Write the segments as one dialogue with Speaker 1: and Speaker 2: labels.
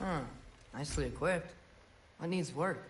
Speaker 1: Huh. Nicely equipped. What needs work?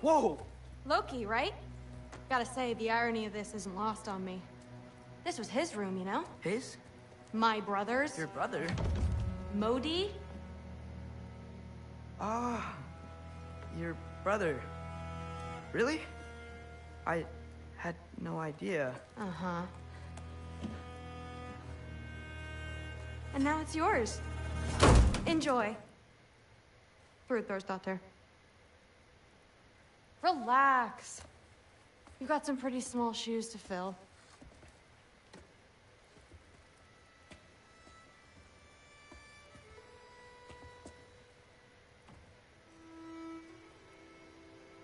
Speaker 2: Whoa!
Speaker 3: Loki, right? Gotta say, the irony of this isn't lost on me. This was his room, you know?
Speaker 1: His?
Speaker 3: My brother's.
Speaker 1: Your brother?
Speaker 3: Modi?
Speaker 1: Ah, your brother. Really? I had no idea.
Speaker 3: Uh-huh. And now it's yours. Enjoy. Fruitthorstdotter. Relax. You've got some pretty small shoes to fill.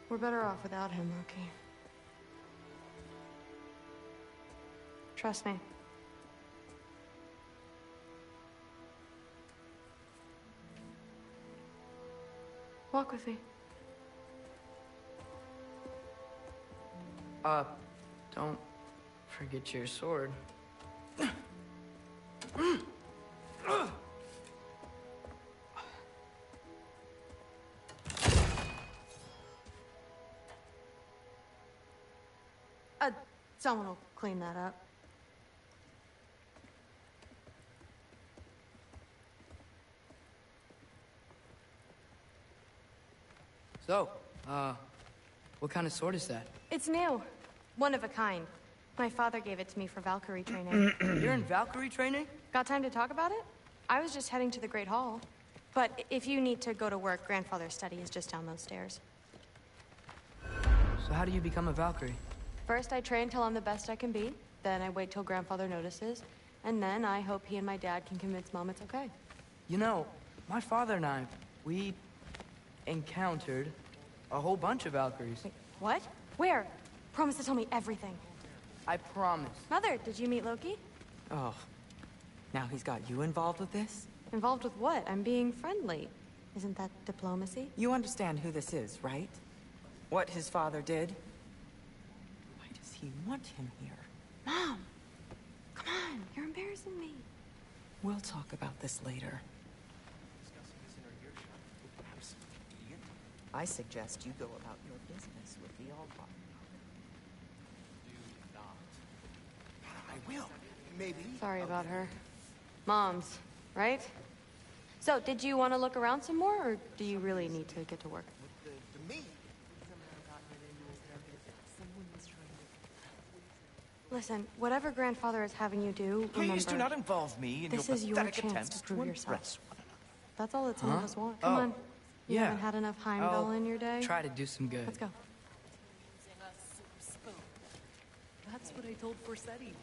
Speaker 3: We're better off without him, Loki. Trust me. Walk with me.
Speaker 1: Don't forget your sword.
Speaker 3: Someone will clean that up.
Speaker 1: So, what kind of sword is that?
Speaker 3: It's new. One of a kind. My father gave it to me for Valkyrie training.
Speaker 1: You're in Valkyrie training?
Speaker 3: Got time to talk about it? I was just heading to the Great Hall. But if you need to go to work, Grandfather's study is just down those stairs.
Speaker 1: So how do you become a Valkyrie?
Speaker 3: First, I train till I'm the best I can be. Then I wait till Grandfather notices. And then I hope he and my dad can convince Mom it's okay.
Speaker 1: You know, my father and I, we encountered a whole bunch of Valkyries.
Speaker 3: Wait, what? Where? Promise to tell me everything.
Speaker 1: I promise.
Speaker 3: Mother, did you meet Loki?
Speaker 2: Oh, now he's got you involved with this?
Speaker 3: Involved with what? I'm being friendly. Isn't that diplomacy?
Speaker 2: You understand who this is, right? What his father did? Why does he want him here?
Speaker 3: Mom! Come on, you're embarrassing me.
Speaker 2: We'll talk about this later. I suggest you go about your business with the Allfather.
Speaker 4: Do not. I will. Maybe.
Speaker 3: Sorry about her. Moms, right? So, did you want to look around some more, or do you really need to get to work?
Speaker 4: The me?
Speaker 3: Listen, whatever grandfather is having you do,
Speaker 4: Please do
Speaker 3: remember,
Speaker 4: not involve me in
Speaker 3: this
Speaker 4: your
Speaker 3: is your
Speaker 4: pathetic
Speaker 3: chance
Speaker 4: attempts
Speaker 3: to prove yourself.
Speaker 4: impress one another.
Speaker 3: That's all that some of us want. Come
Speaker 1: Oh,
Speaker 3: on. You
Speaker 1: yeah.
Speaker 3: haven't had enough Heimdall in your day?
Speaker 1: Try to do some good.
Speaker 3: Let's go.
Speaker 2: That's what I told Forsetti.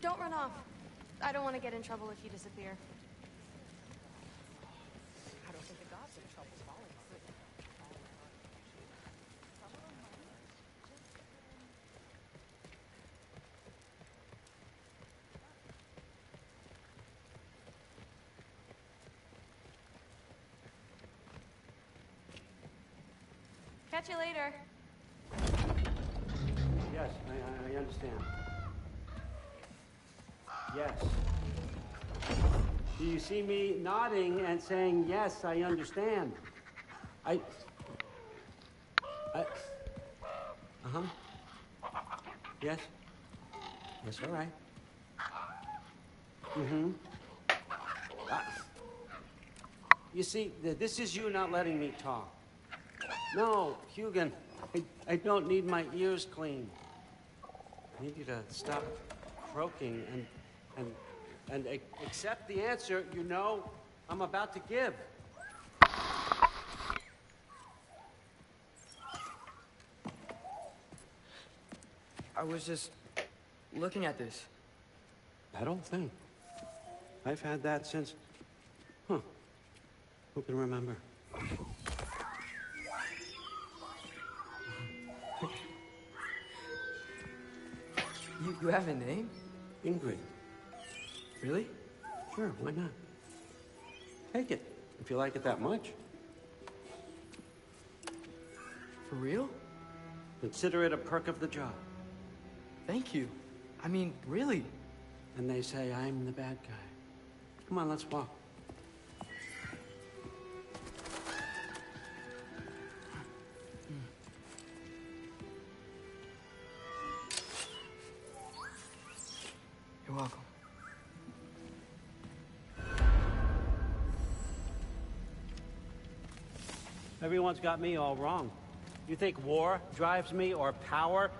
Speaker 3: Don't run off. I don't want to get in trouble if you disappear.
Speaker 2: I don't think the gods are in trouble following us.
Speaker 3: Catch you later.
Speaker 5: Yes, I understand. Yes. Do you see me nodding and saying, yes, I understand? Uh-huh. Yes? Yes, all right. Mm-hmm. You see, this is you not letting me talk. No, Hugin, I don't need my ears cleaned. I need you to stop croaking and accept the answer you know I'm about to give.
Speaker 1: I was just looking at this.
Speaker 5: That old thing. I've had that since... Huh. Who can remember?
Speaker 1: You have a name?
Speaker 5: Ingrid.
Speaker 1: Really?
Speaker 5: Sure, why not? Take it, if you like it that much.
Speaker 1: For real?
Speaker 5: Consider it a perk of the job.
Speaker 1: Thank you. I mean, really.
Speaker 5: And they say I'm the bad guy. Come on, let's walk.
Speaker 1: You're welcome.
Speaker 5: Everyone's got me all wrong. You think war drives me or power?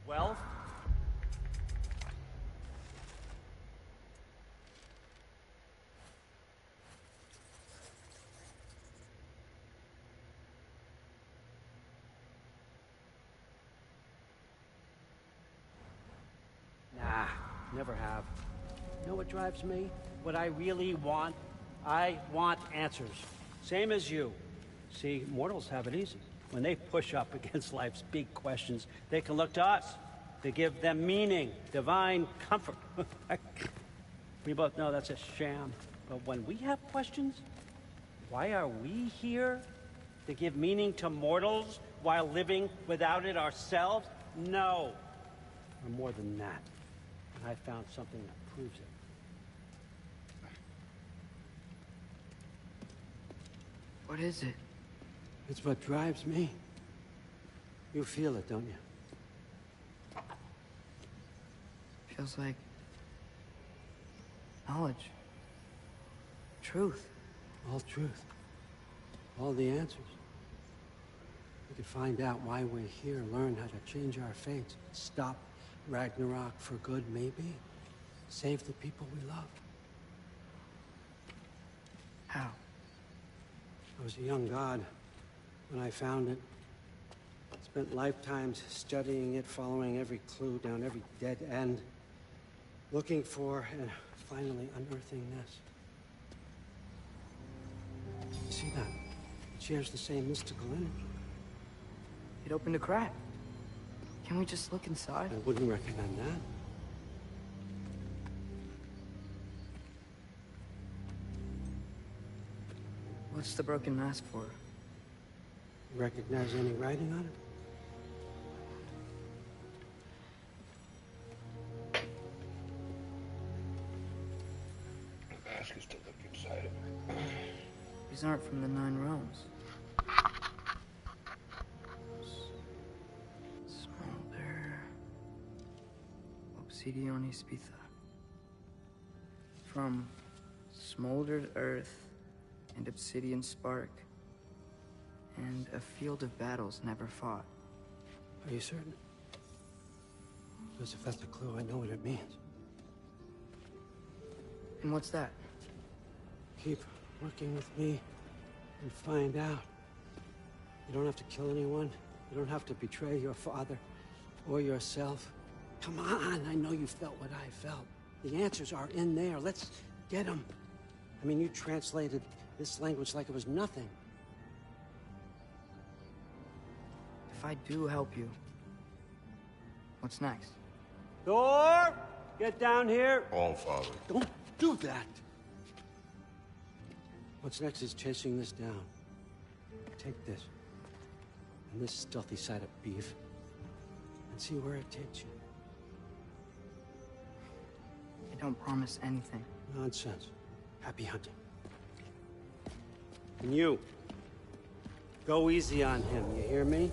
Speaker 5: Wealth? Nah, never have. You know what drives me? What I really want? I want answers. Same as you. See, mortals have it easy. When they push up against life's big questions, they can look to us. They give them meaning, divine comfort. We both know that's a sham. But when we have questions, why are we here? To give meaning to mortals while living without it ourselves? No. We're more than that. And I found something that proves it.
Speaker 1: What is it?
Speaker 5: It's what drives me. You feel it, don't you?
Speaker 1: Feels like knowledge. Truth.
Speaker 5: All truth. All the answers. We could find out why we're here, learn how to change our fates, stop Ragnarok for good, maybe. Save the people we love.
Speaker 1: How?
Speaker 5: I was a young god when I found it. Spent lifetimes studying it, following every clue down every dead end, looking for and finally unearthing this. You see that? It shares the same mystical energy.
Speaker 1: It opened a crack. Can we just look inside?
Speaker 5: I wouldn't recommend that.
Speaker 1: What's the broken mask for?
Speaker 5: You recognize any writing on it?
Speaker 4: Ask us to look inside of it.
Speaker 1: These aren't from the Nine Realms. Smolder. Obsidione Spitha. From smoldered earth and obsidian spark. And a field of battles never fought.
Speaker 5: Are you certain? Because if that's a clue, I know what it means.
Speaker 1: And what's that?
Speaker 5: Keep working with me and find out. You don't have to kill anyone. You don't have to betray your father or yourself. Come on, I know you felt what I felt. The answers are in there. Let's get them. I mean, you translated this language like it was nothing.
Speaker 1: If I do help you, what's next?
Speaker 5: Thor! Get down here!
Speaker 4: All Father.
Speaker 5: Don't do that! What's next is chasing this down. Take this, and this stealthy side of beef, and see where it takes you.
Speaker 1: I don't promise anything.
Speaker 5: Nonsense. Happy hunting. And you, go easy on him, you hear me?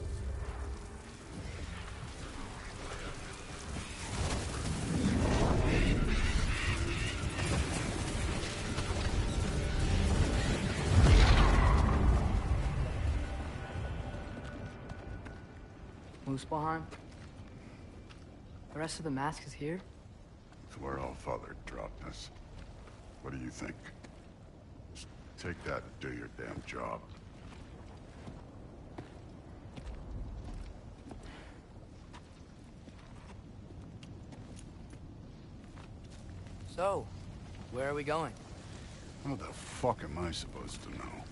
Speaker 1: Muspelheim? The rest of the mask is here?
Speaker 6: It's where All Father dropped us. What do you think? Just take that and do your damn job.
Speaker 1: So, where are we going?
Speaker 6: How the fuck am I supposed to know?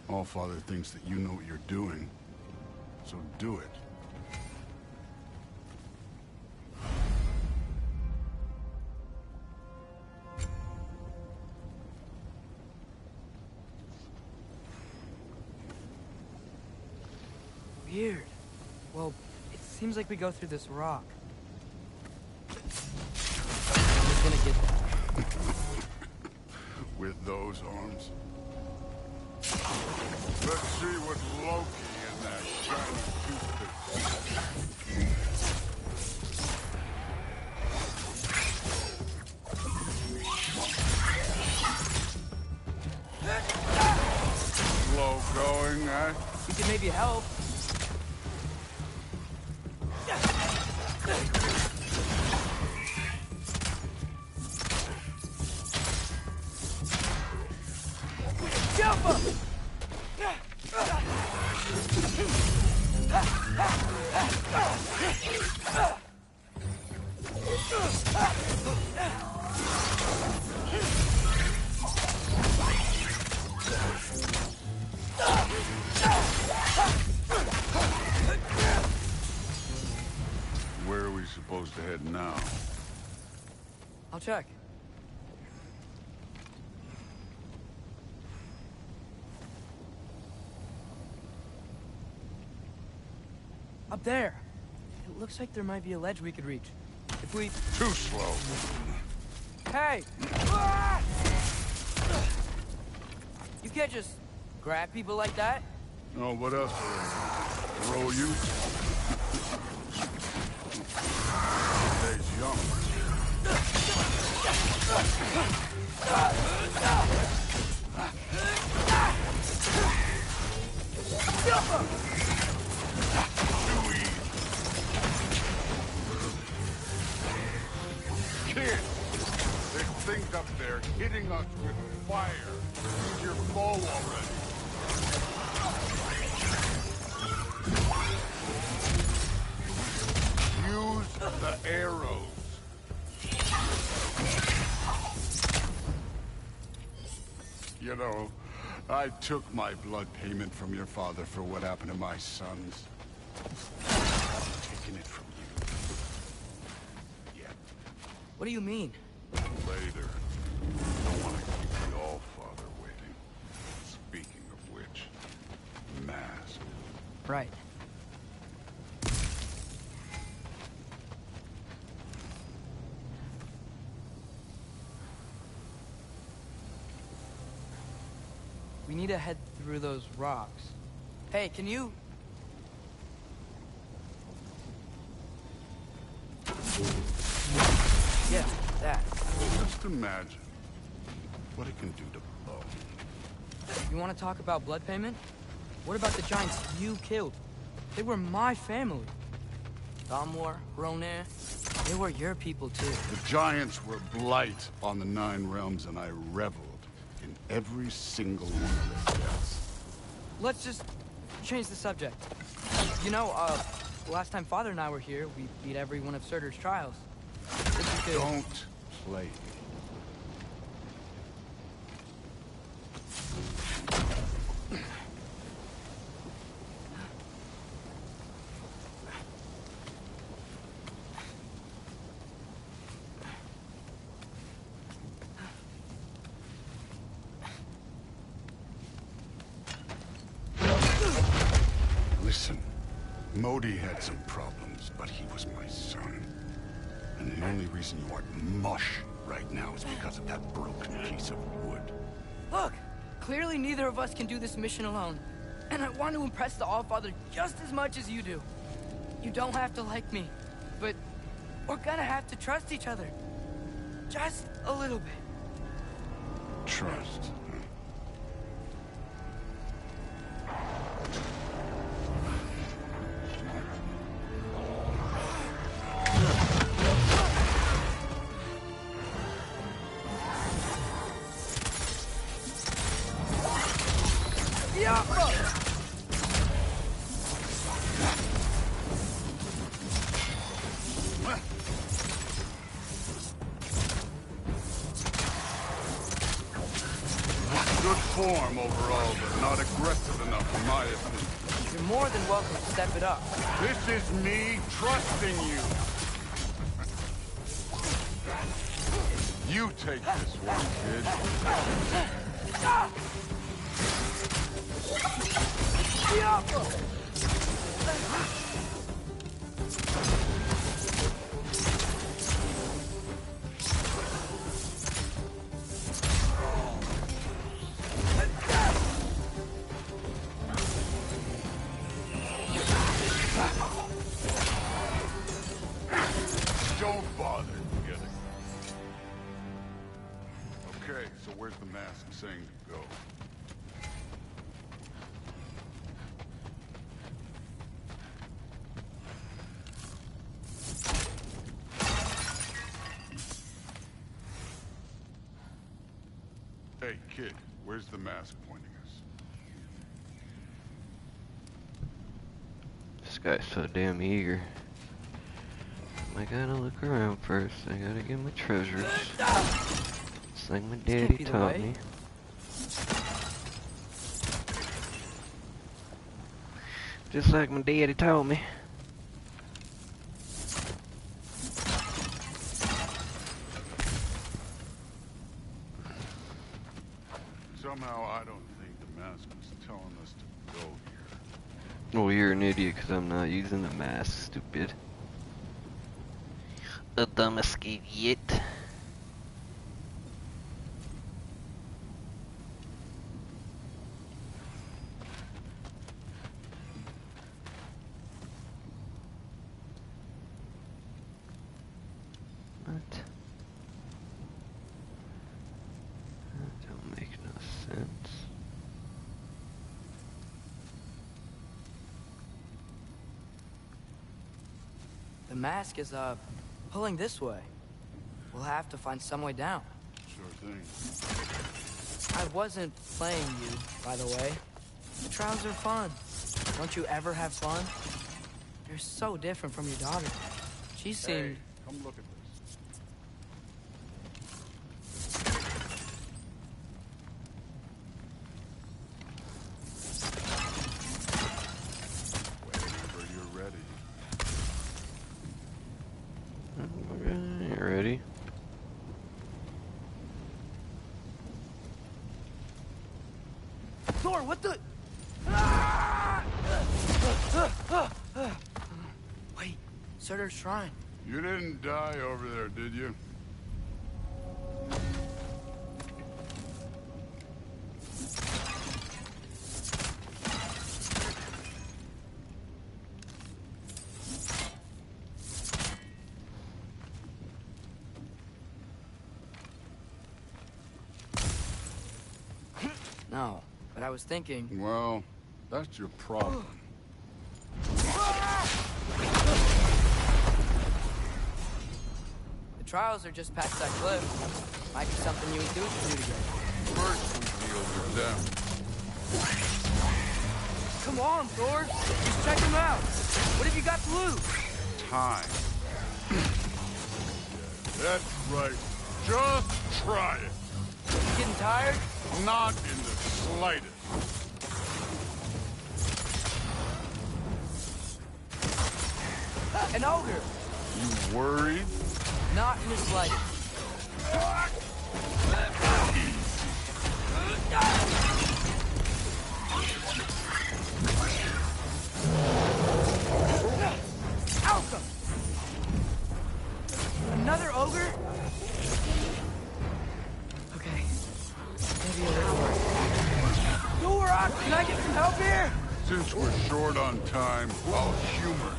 Speaker 6: All Father thinks that you know what you're doing, so do it.
Speaker 1: Weird. Well, it seems like we go through this rock. I'm just gonna get that.
Speaker 6: With those arms? Let's see what Loki and that shiny toothpick. Slow going, eh?
Speaker 1: We can maybe help. Jump up!
Speaker 6: Where are we supposed to head now?
Speaker 1: I'll check. Up there. It looks like there might be a ledge we could reach. If we...
Speaker 6: Too slow.
Speaker 1: Hey! You can't just grab people like that.
Speaker 6: Oh, what else? Throw you? Stays young. Too easy. Kid, there's things up there hitting us with fire. Use your bow already. Use the arrows. You know, I took my blood payment from your father for what happened to my sons. I'm taking it from you. Yeah,
Speaker 1: What do you mean?
Speaker 6: later. Don't want to keep the All-Father waiting. Speaking of which, mask.
Speaker 1: Right. We need to head through those rocks. Hey, can you... Yeah, that.
Speaker 6: Just imagine what it can do to bone.
Speaker 1: You want to talk about blood payment? What about the giants you killed? They were my family. Thamor, Roner, they were your people too.
Speaker 6: The giants were blight on the 9 realms, and I reveled in every single one of their deaths.
Speaker 1: Let's just change the subject. You know, last time Father and I were here, we beat every one of Surtur's trials. If you could...
Speaker 6: Don't play. Listen, Modi had some problems, but he was my son. And the only reason you aren't mush right now is because of that broken piece of wood.
Speaker 1: Look! Clearly neither of us can do this mission alone. And I want to impress the Allfather just as much as you do. You don't have to like me, but we're gonna have to trust each other. Just a little bit.
Speaker 6: Trust. Good form overall, but not aggressive enough in my opinion.
Speaker 1: You're more than welcome to step it up.
Speaker 6: This is me trusting you. You take this one, kid. Don't bother getting. Okay, so where's the mask saying to go? Hey, kid, where's the mask pointing us?
Speaker 7: This guy's so damn eager. I gotta look around first. I gotta get my treasures. It's like my daddy taught me. Just like my daddy taught me.
Speaker 6: Somehow I don't think the mask was telling us to go here.
Speaker 7: Well, you're an idiot because I'm not using the mask, stupid. The dumbest idiot. What? That don't make no sense.
Speaker 1: The mask is, pulling this way. We'll have to find some way down.
Speaker 6: Sure thing.
Speaker 1: I wasn't playing you, by the way. The trials are fun. Don't you ever have fun? You're so different from your daughter. She seemed...
Speaker 6: Hey, come look at this. Whenever you're ready.
Speaker 7: You ready?
Speaker 1: Thor, what the... Ah! Wait, Surtur's shrine.
Speaker 6: You didn't die over there, did you?
Speaker 1: No, but I was thinking...
Speaker 6: Well, that's your problem.
Speaker 1: The trials are just past that cliff. Might be something you and Duke can do together.
Speaker 6: First, we deal with them.
Speaker 1: Come on, Thor. Just check them out. What have you got to lose?
Speaker 6: Time. That's right. Just try it.
Speaker 1: You getting tired?
Speaker 6: Not in the slightest.
Speaker 1: An ogre.
Speaker 6: You worried?
Speaker 1: Not in the slightest. Alka! Another ogre? Okay. Maybe a little more. Dora, can I get some help here?
Speaker 6: Since we're short on time, I'll humor.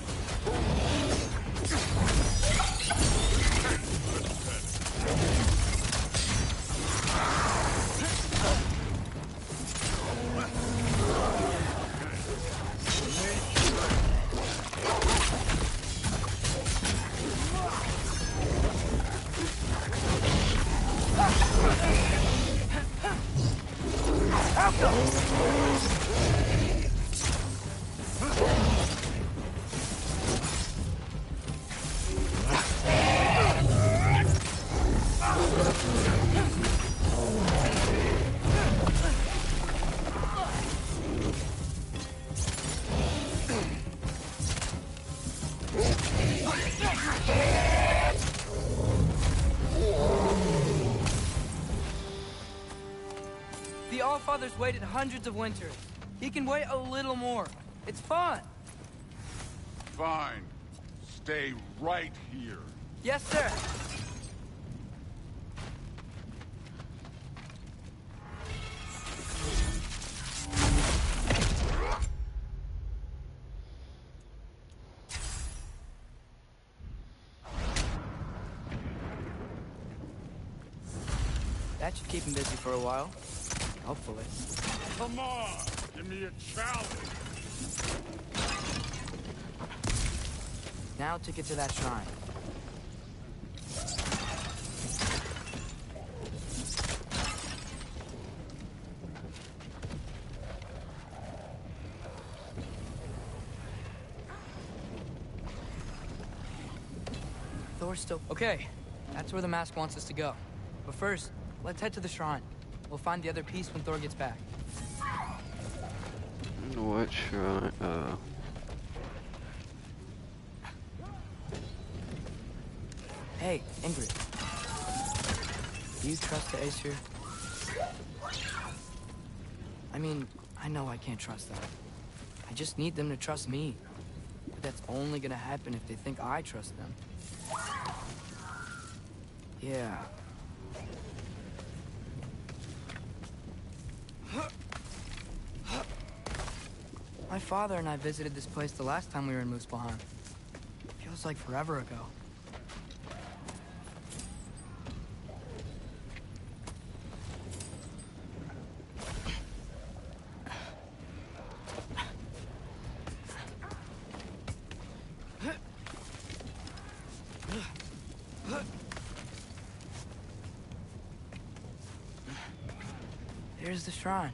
Speaker 1: The Allfather's waited hundreds of winters. He can wait a little more. It's fun.
Speaker 6: Fine. Stay right here.
Speaker 1: Yes, sir. That should keep him busy for a while. Hopefully.
Speaker 6: Come on! Give me a challenge!
Speaker 1: Now to get to that shrine. Thor's still... Okay, that's where the mask wants us to go. But first, let's head to the shrine. We'll find the other piece when Thor gets back.
Speaker 7: What shrine?
Speaker 1: Hey, Ingrid. Do you trust the Aesir? I mean, I know I can't trust them. I just need them to trust me. But that's only gonna happen if they think I trust them. Yeah. My father and I visited this place the last time we were in Muspelheim. Feels like forever ago. Here's the shrine.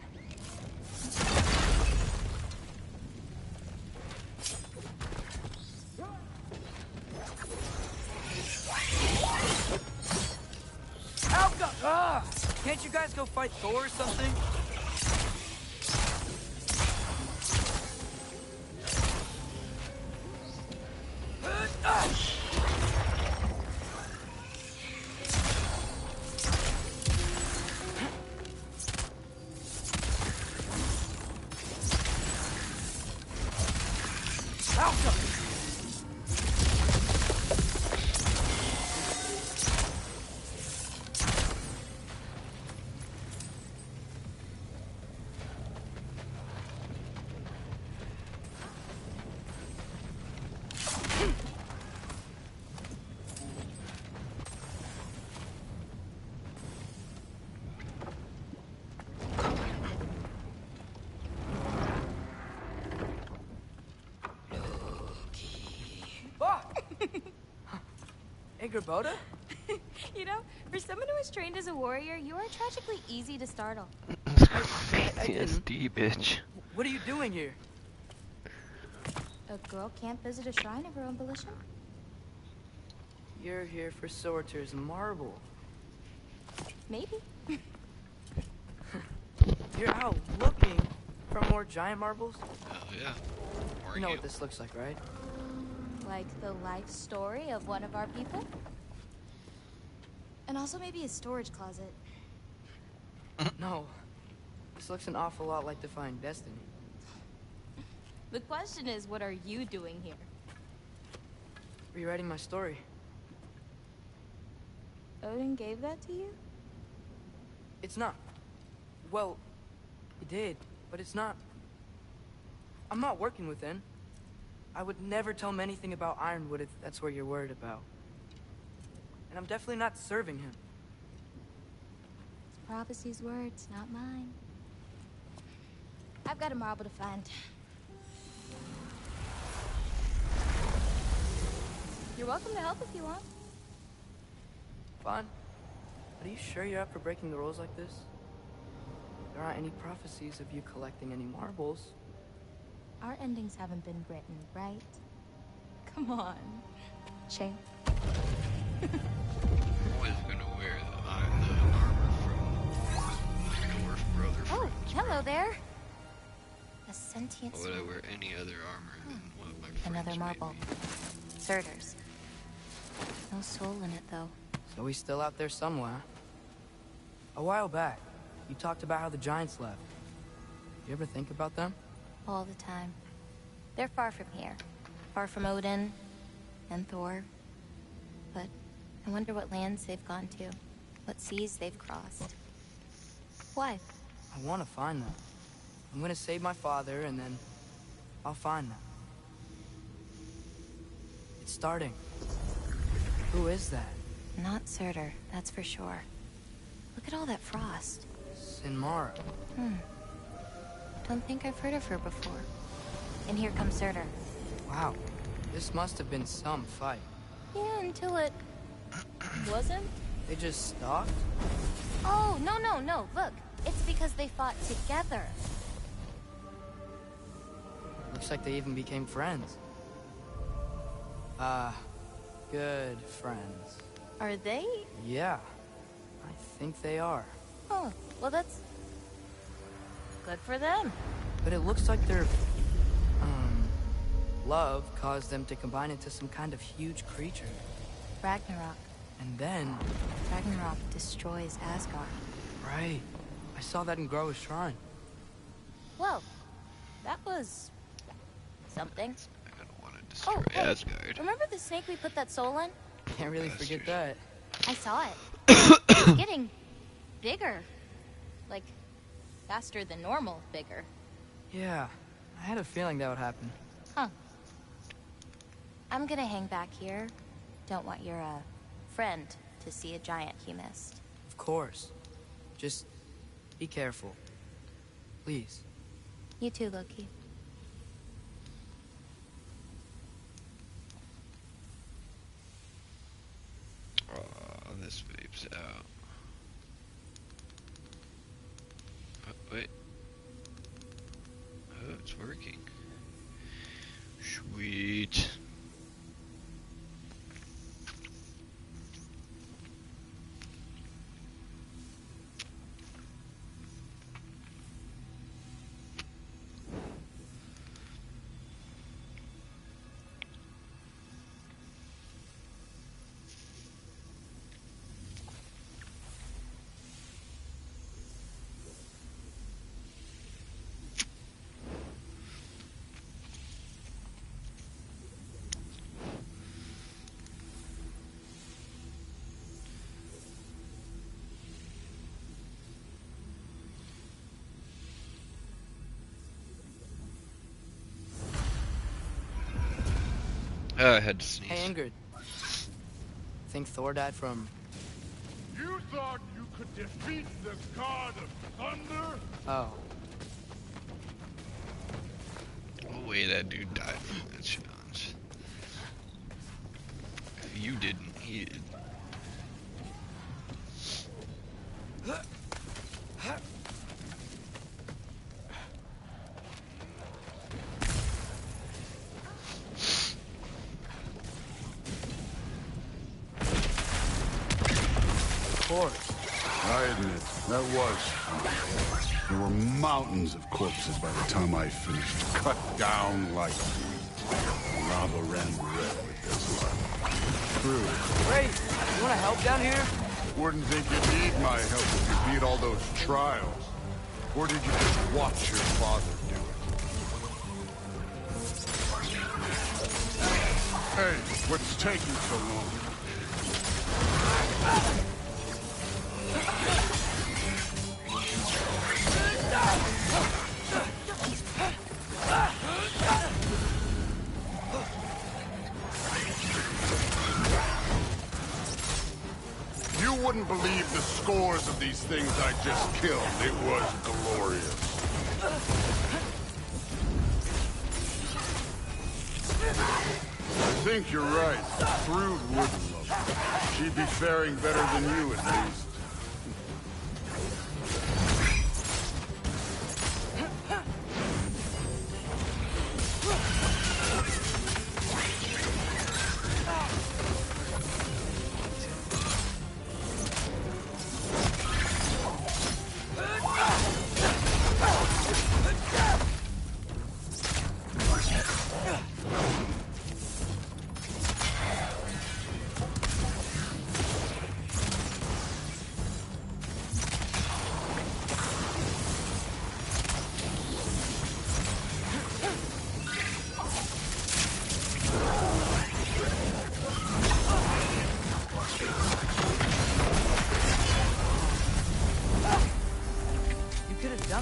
Speaker 1: Alka! Ah! Can't you guys go fight Thor or something? Gerboda?
Speaker 8: You know, for someone who was trained as a warrior, you are tragically easy to startle.
Speaker 7: PTSD, bitch.
Speaker 1: What are you doing here?
Speaker 8: A girl can't visit a shrine of her own volition?
Speaker 1: You're here for Sorter's marble.
Speaker 8: Maybe.
Speaker 1: You're out looking for more giant marbles?
Speaker 7: Oh, yeah.
Speaker 1: You know what this looks like, right?
Speaker 8: Like the life story of one of our people? And also maybe a storage closet.
Speaker 1: No. This looks an awful lot like Defying Destiny.
Speaker 8: The question is, what are you doing here?
Speaker 1: Rewriting my story.
Speaker 8: Odin gave that to you?
Speaker 1: It's not. Well, he did, but it's not. I'm not working with him. I would never tell him anything about Ironwood if that's what you're worried about. And I'm definitely not serving him.
Speaker 8: It's Prophecy's words, not mine. I've got a marble to find. You're welcome to help if you want.
Speaker 1: Fine. But are you sure you're up for breaking the rules like this? There aren't any prophecies of you collecting any marbles.
Speaker 8: Our endings haven't been written, right? Come on. Shame.
Speaker 7: Always gonna wear the armor from Dwarf Brother.
Speaker 8: Oh, hello there. A sentient
Speaker 7: Why would I
Speaker 8: soul.
Speaker 7: wear any other armor than what my friends
Speaker 8: Another
Speaker 7: made
Speaker 8: marble.
Speaker 7: me?
Speaker 8: Surters. No soul in it, though.
Speaker 1: So he's still out there somewhere. A while back, you talked about how the Giants left. You ever think about them?
Speaker 8: All the time. They're far from here. Far from Odin and Thor. But I wonder what lands they've gone to. What seas they've crossed. Why?
Speaker 1: I want to find them. I'm gonna save my father, and then I'll find them. It's starting. Who is that?
Speaker 8: Not Surtur, that's for sure. Look at all that frost.
Speaker 1: Sinmara.
Speaker 8: Don't think I've heard of her before. And here comes Surtur.
Speaker 1: Wow. This must have been some fight.
Speaker 8: Yeah, until it... wasn't?
Speaker 1: They just stopped?
Speaker 8: Oh, no. Look, it's because they fought together.
Speaker 1: Looks like they even became friends. Good friends.
Speaker 8: Are they?
Speaker 1: Yeah. I think they are.
Speaker 8: Oh, well that's... good for them.
Speaker 1: But it looks like their... love caused them to combine into some kind of huge creature.
Speaker 8: Ragnarok.
Speaker 1: And then...
Speaker 8: Ragnarok destroys Asgard.
Speaker 1: Right. I saw that in Groa's shrine.
Speaker 8: Well, that was... something.
Speaker 7: I don't want to destroy
Speaker 8: Oh, hey,
Speaker 7: Asgard.
Speaker 8: remember the snake we put that soul in?
Speaker 1: Can't really forget that.
Speaker 8: I saw it. It's getting bigger. Like, faster than normal bigger.
Speaker 1: Yeah. I had a feeling that would happen.
Speaker 8: Huh. I'm gonna hang back here. Don't want your, friend to see a giant he missed.
Speaker 1: Of course. Just be careful. Please.
Speaker 8: You too, Loki.
Speaker 7: Oh, this vape's out. Oh, wait. Oh, it's working. Sweet. Oh, I had to sneeze.
Speaker 1: Hey, Ingrid. Think Thor died from...
Speaker 9: You thought you could defeat the god of thunder?
Speaker 1: Oh.
Speaker 7: No way that dude died from that challenge. If you didn't, he did.
Speaker 1: course.
Speaker 6: I admit, that was fun. There were mountains of corpses by the time I finished, cut down like wheat. Lava ran red with this blood. True.
Speaker 1: Great. You want to help down here?
Speaker 6: Wouldn't think you'd need my help if you beat all those trials. Or did you just watch your father do it? Hey, what's taking so long? You wouldn't believe the scores of these things I just killed. It was glorious. I think you're right. Thrud wouldn't love her. She'd be faring better than you, at least.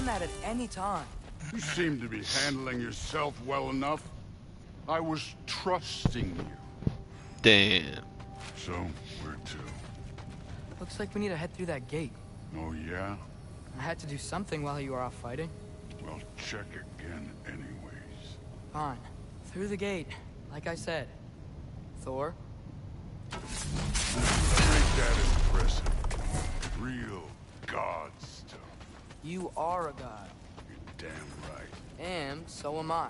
Speaker 1: That at any time.
Speaker 6: You seem to be handling yourself well enough. I was trusting you.
Speaker 7: Damn.
Speaker 6: So, where to?
Speaker 1: Looks like we need to head through that gate.
Speaker 6: Oh, yeah?
Speaker 1: I had to do something while you were off fighting.
Speaker 6: Well, check again anyways.
Speaker 1: Fine. Through the gate, like I said. Thor?
Speaker 6: Ain't that impressive? Real god stuff.
Speaker 1: You are a god.
Speaker 6: You're damn right.
Speaker 1: And so am I.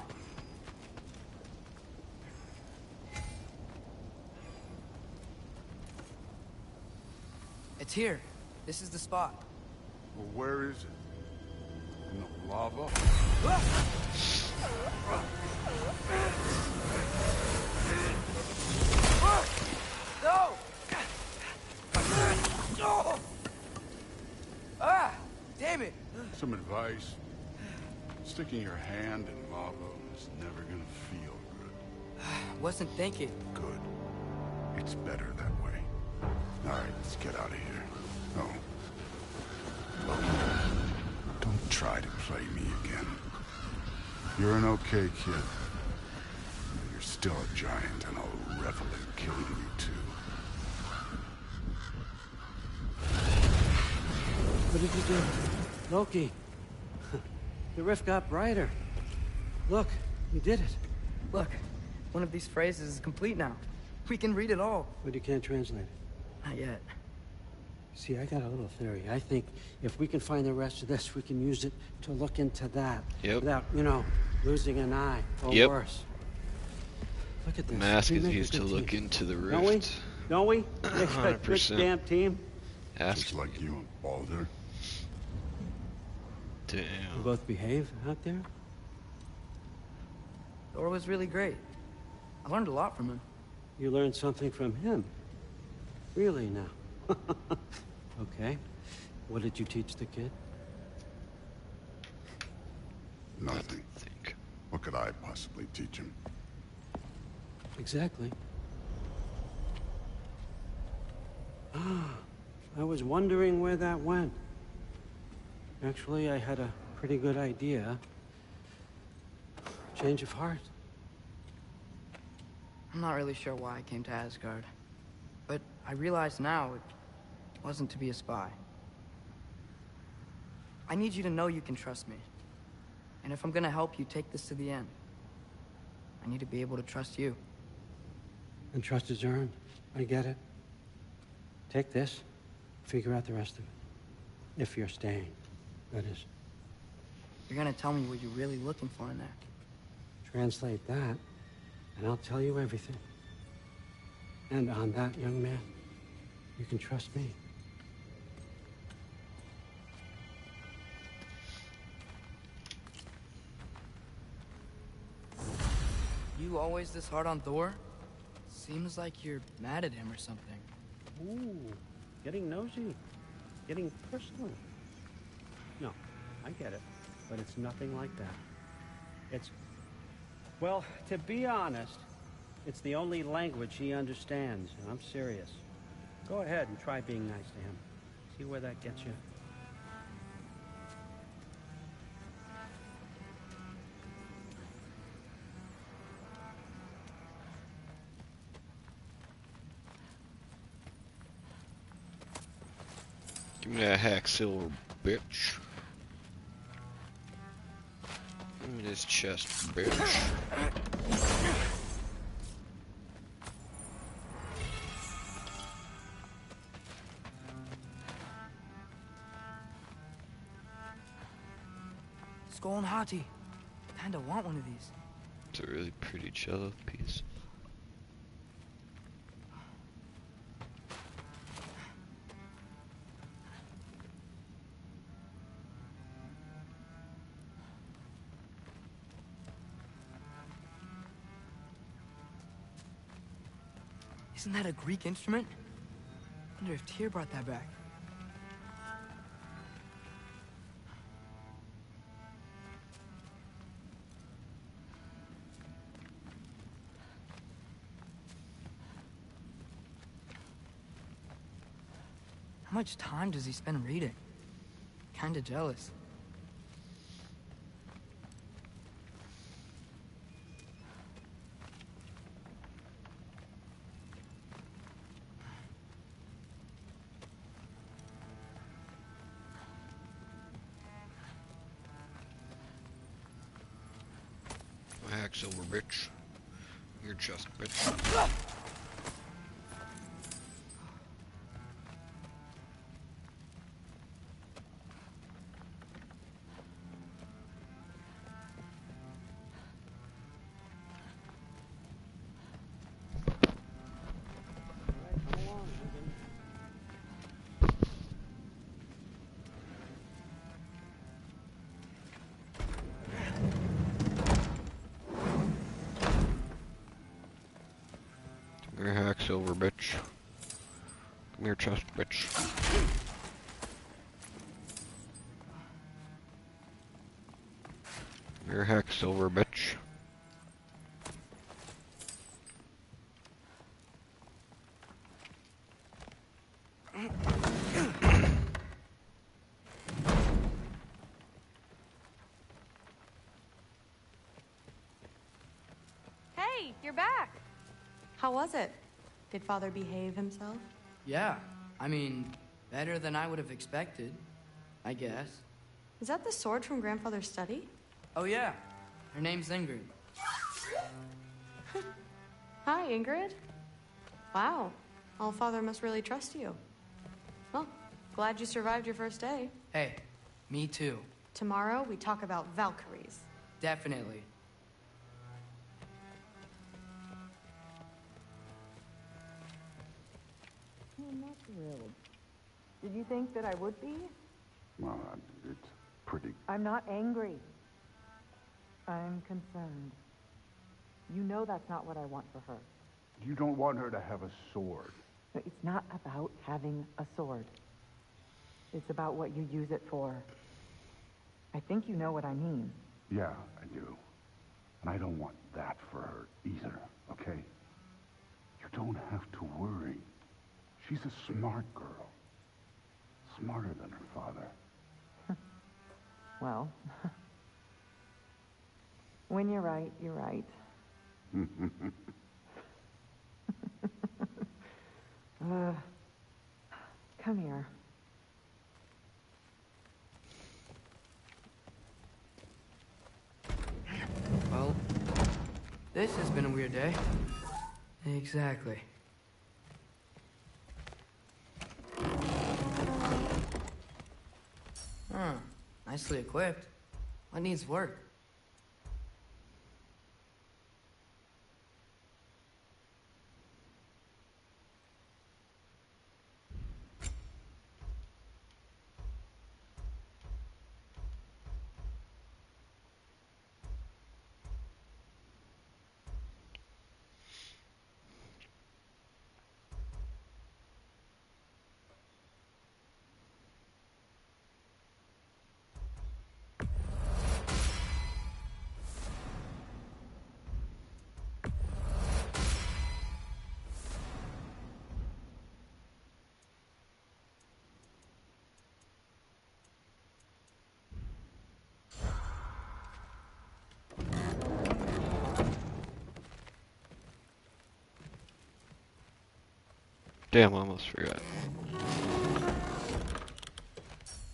Speaker 1: It's here. This is the spot.
Speaker 6: Well, where is it? In the lava?
Speaker 1: No! Ah! Damn it!
Speaker 6: Some advice. Sticking your hand in lava is never gonna feel good.
Speaker 1: Wasn't thinking.
Speaker 6: Good. It's better that way. Alright, let's get out of here. Oh. Look, don't try to play me again. You're an okay kid. You're still a giant, and I'll revel in killing you too.
Speaker 5: What did you do? Loki. The rift got brighter. Look, you did it.
Speaker 1: Look, one of these phrases is complete now. We can read it all.
Speaker 5: But you can't translate it.
Speaker 1: Not yet.
Speaker 5: See, I got a little theory. I think if we can find the rest of this, we can use it to look into that.
Speaker 7: Yep.
Speaker 5: Without, you know, losing an eye or
Speaker 7: Yep.
Speaker 5: worse. Look at this.
Speaker 7: Mask
Speaker 5: We
Speaker 7: is
Speaker 5: make a
Speaker 7: used to
Speaker 5: good
Speaker 7: look
Speaker 5: team.
Speaker 7: into the
Speaker 5: Don't we?
Speaker 7: rift.
Speaker 5: Don't we? Make a good
Speaker 7: 100%.
Speaker 5: damn team.
Speaker 6: Just like you and Baldur.
Speaker 5: We
Speaker 7: Damn.
Speaker 5: both behave out there.
Speaker 1: Thor was really great. I learned a lot from him.
Speaker 5: You learned something from him. Really now. Okay. What did you teach the kid?
Speaker 6: Nothing.
Speaker 7: Think.
Speaker 6: What could I possibly teach him?
Speaker 5: Exactly. I was wondering where that went. Actually, I had a pretty good idea. Change of heart.
Speaker 1: I'm not really sure why I came to Asgard. But I realize now it wasn't to be a spy. I need you to know you can trust me. And if I'm gonna help you take this to the end, I need to be able to trust you.
Speaker 5: And trust is earned. I get it. Take this, figure out the rest of it. If you're staying, that is.
Speaker 1: You're gonna tell me what you're really looking for in there.
Speaker 5: Translate that, and I'll tell you everything. And on that, young man, you can trust me.
Speaker 1: you always this hard on Thor? Seems like you're mad at him or something.
Speaker 5: Ooh, getting nosy. Getting personal. No, I get it. But it's nothing like that. It's... Well, to be honest, it's the only language he understands, and I'm serious. Go ahead and try being nice to him. See where that gets you.
Speaker 7: Give me that hack silver, bitch. Give me this chest, bitch.
Speaker 1: Skull and Hati. Kinda want one of these.
Speaker 7: It's a really pretty cello piece.
Speaker 1: Isn't that a Greek instrument? Wonder if Tyr brought that back. How much time does he spend reading? Kinda jealous.
Speaker 7: Hack silver, bitch. Your chest, bitch. Your hack silver, bitch. Come here, chest, bitch. Your hack silver, bitch.
Speaker 3: Hey, you're back. How was it? Did Father behave himself?
Speaker 1: Yeah, I mean, better than I would have expected, I guess.
Speaker 3: Is that the sword from Grandfather's study?
Speaker 1: Oh yeah, her name's Ingrid.
Speaker 3: Hi, Ingrid. Wow, All-Father must really trust you. Well, glad you survived your first day.
Speaker 1: Hey, me too.
Speaker 3: Tomorrow, we talk about Valkyries.
Speaker 1: Definitely.
Speaker 2: I'm not thrilled. Did you think that I would be?
Speaker 6: Well, it's pretty...
Speaker 2: I'm not angry. I'm concerned. You know that's not what I want for her.
Speaker 6: You don't want her to have a sword.
Speaker 2: But it's not about having a sword. It's about what you use it for. I think you know what I mean.
Speaker 6: Yeah, I do. And I don't want that for her either, okay? You don't have to worry. She's a smart girl. Smarter than her father.
Speaker 2: Well, when you're right, you're right. Come here.
Speaker 1: Well, this has been a weird day. Exactly. Huh. Nicely equipped. What needs work?
Speaker 7: Damn, I almost forgot.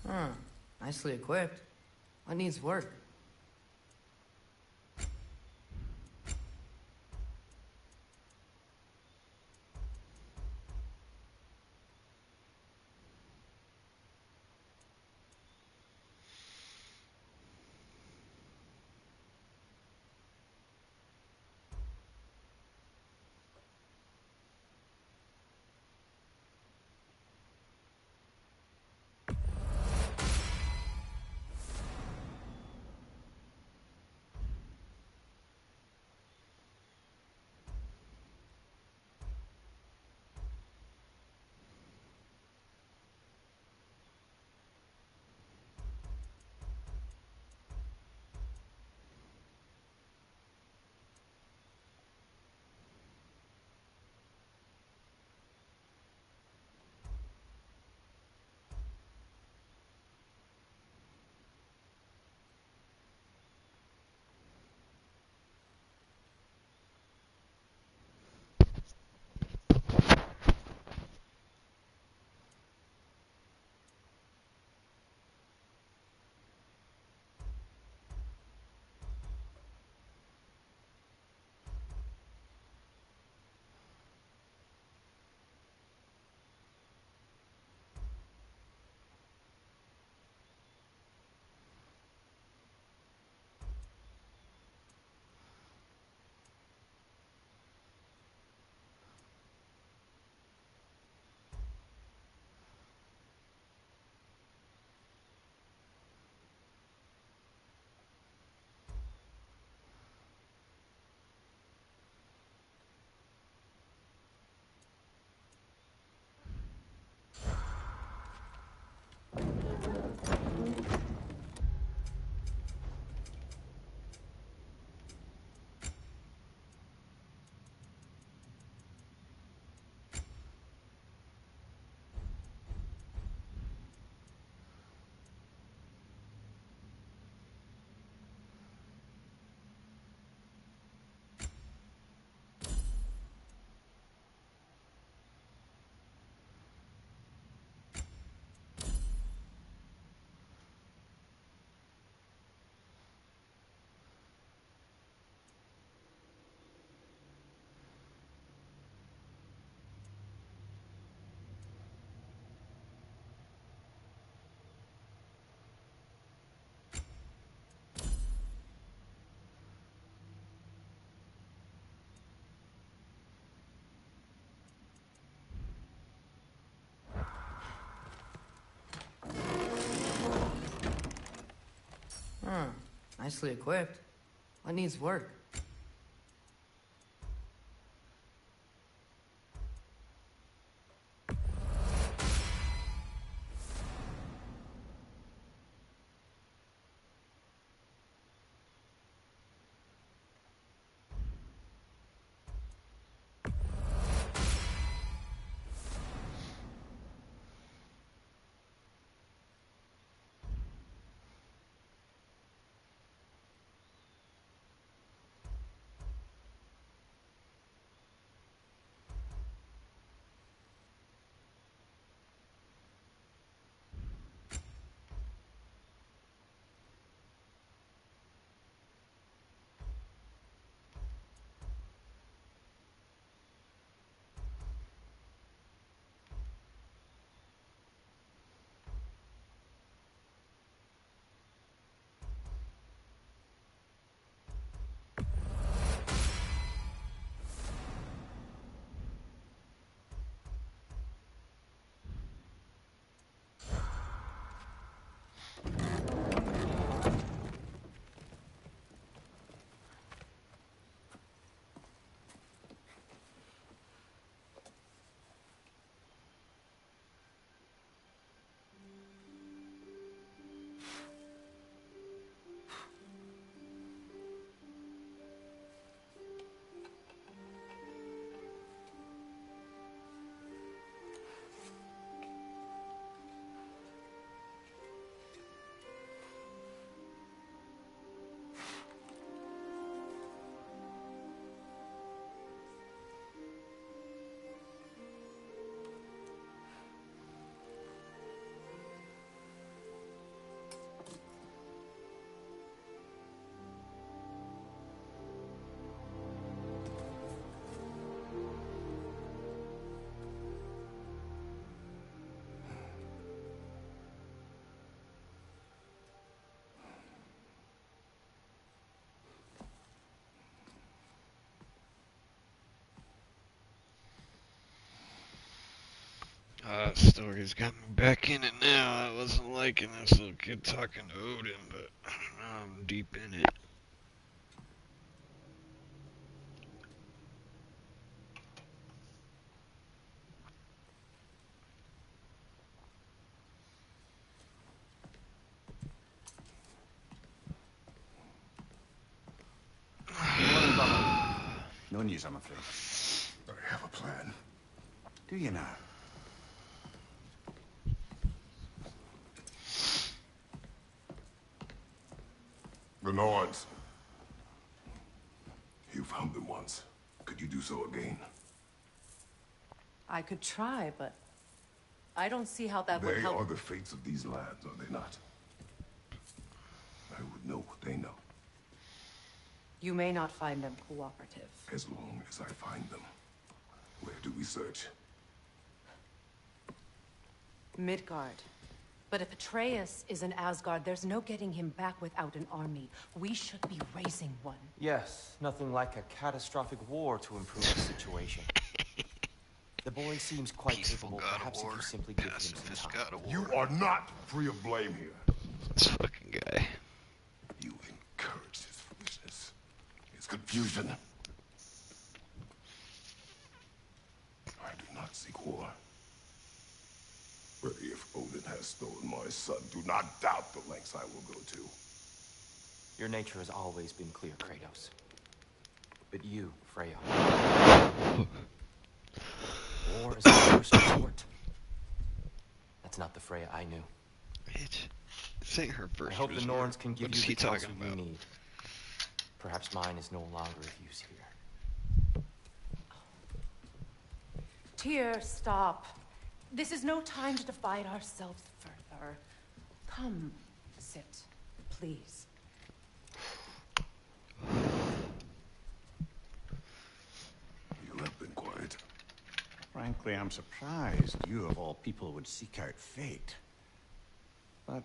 Speaker 1: Huh. Nicely equipped. What needs work? Huh. Nicely equipped. What needs work?
Speaker 7: Story's got me back in it now. I wasn't liking this little kid talking to Odin, but now I'm deep in it.
Speaker 6: No news, I'm afraid. I have a plan. Do you now?
Speaker 9: The Norns.
Speaker 6: You found them once. Could you do so again?
Speaker 10: I could try, but I don't see how that would
Speaker 6: They
Speaker 10: help.
Speaker 6: are the fates of these lands, are they not? I would know what they know.
Speaker 10: You may not find them cooperative.
Speaker 6: As long as I find them. Where do we search?
Speaker 10: Midgard. But if Atreus is in Asgard, there's no getting him back without an army. We should be raising one.
Speaker 11: Yes, nothing like a catastrophic war to improve the situation. The boy seems quite
Speaker 7: Peaceful
Speaker 11: capable.
Speaker 7: God of
Speaker 11: Perhaps if
Speaker 7: War.
Speaker 11: you simply give him some
Speaker 7: Pacifist
Speaker 11: time.
Speaker 7: God of War.
Speaker 9: You are not free of blame here.
Speaker 7: This fucking guy.
Speaker 6: You encourage his foolishness. His confusion. I do not seek war. But if Odin has stolen my son, do not doubt the lengths I will go to.
Speaker 11: Your nature has always been clear, Kratos. But you, Freya. War is a first resort. That's not the Freya I knew.
Speaker 7: Bitch. This ain't her first
Speaker 11: I hope the
Speaker 7: resort.
Speaker 11: Norns can give
Speaker 7: What is
Speaker 11: you
Speaker 7: he
Speaker 11: the counsel
Speaker 7: talking
Speaker 11: you
Speaker 7: about?
Speaker 11: need. Perhaps mine is no longer of use here.
Speaker 10: Tyr, stop. This is no time to divide ourselves further. Come, sit, please.
Speaker 6: You have been quiet.
Speaker 12: Frankly, I'm surprised you, of all people, would seek out fate. But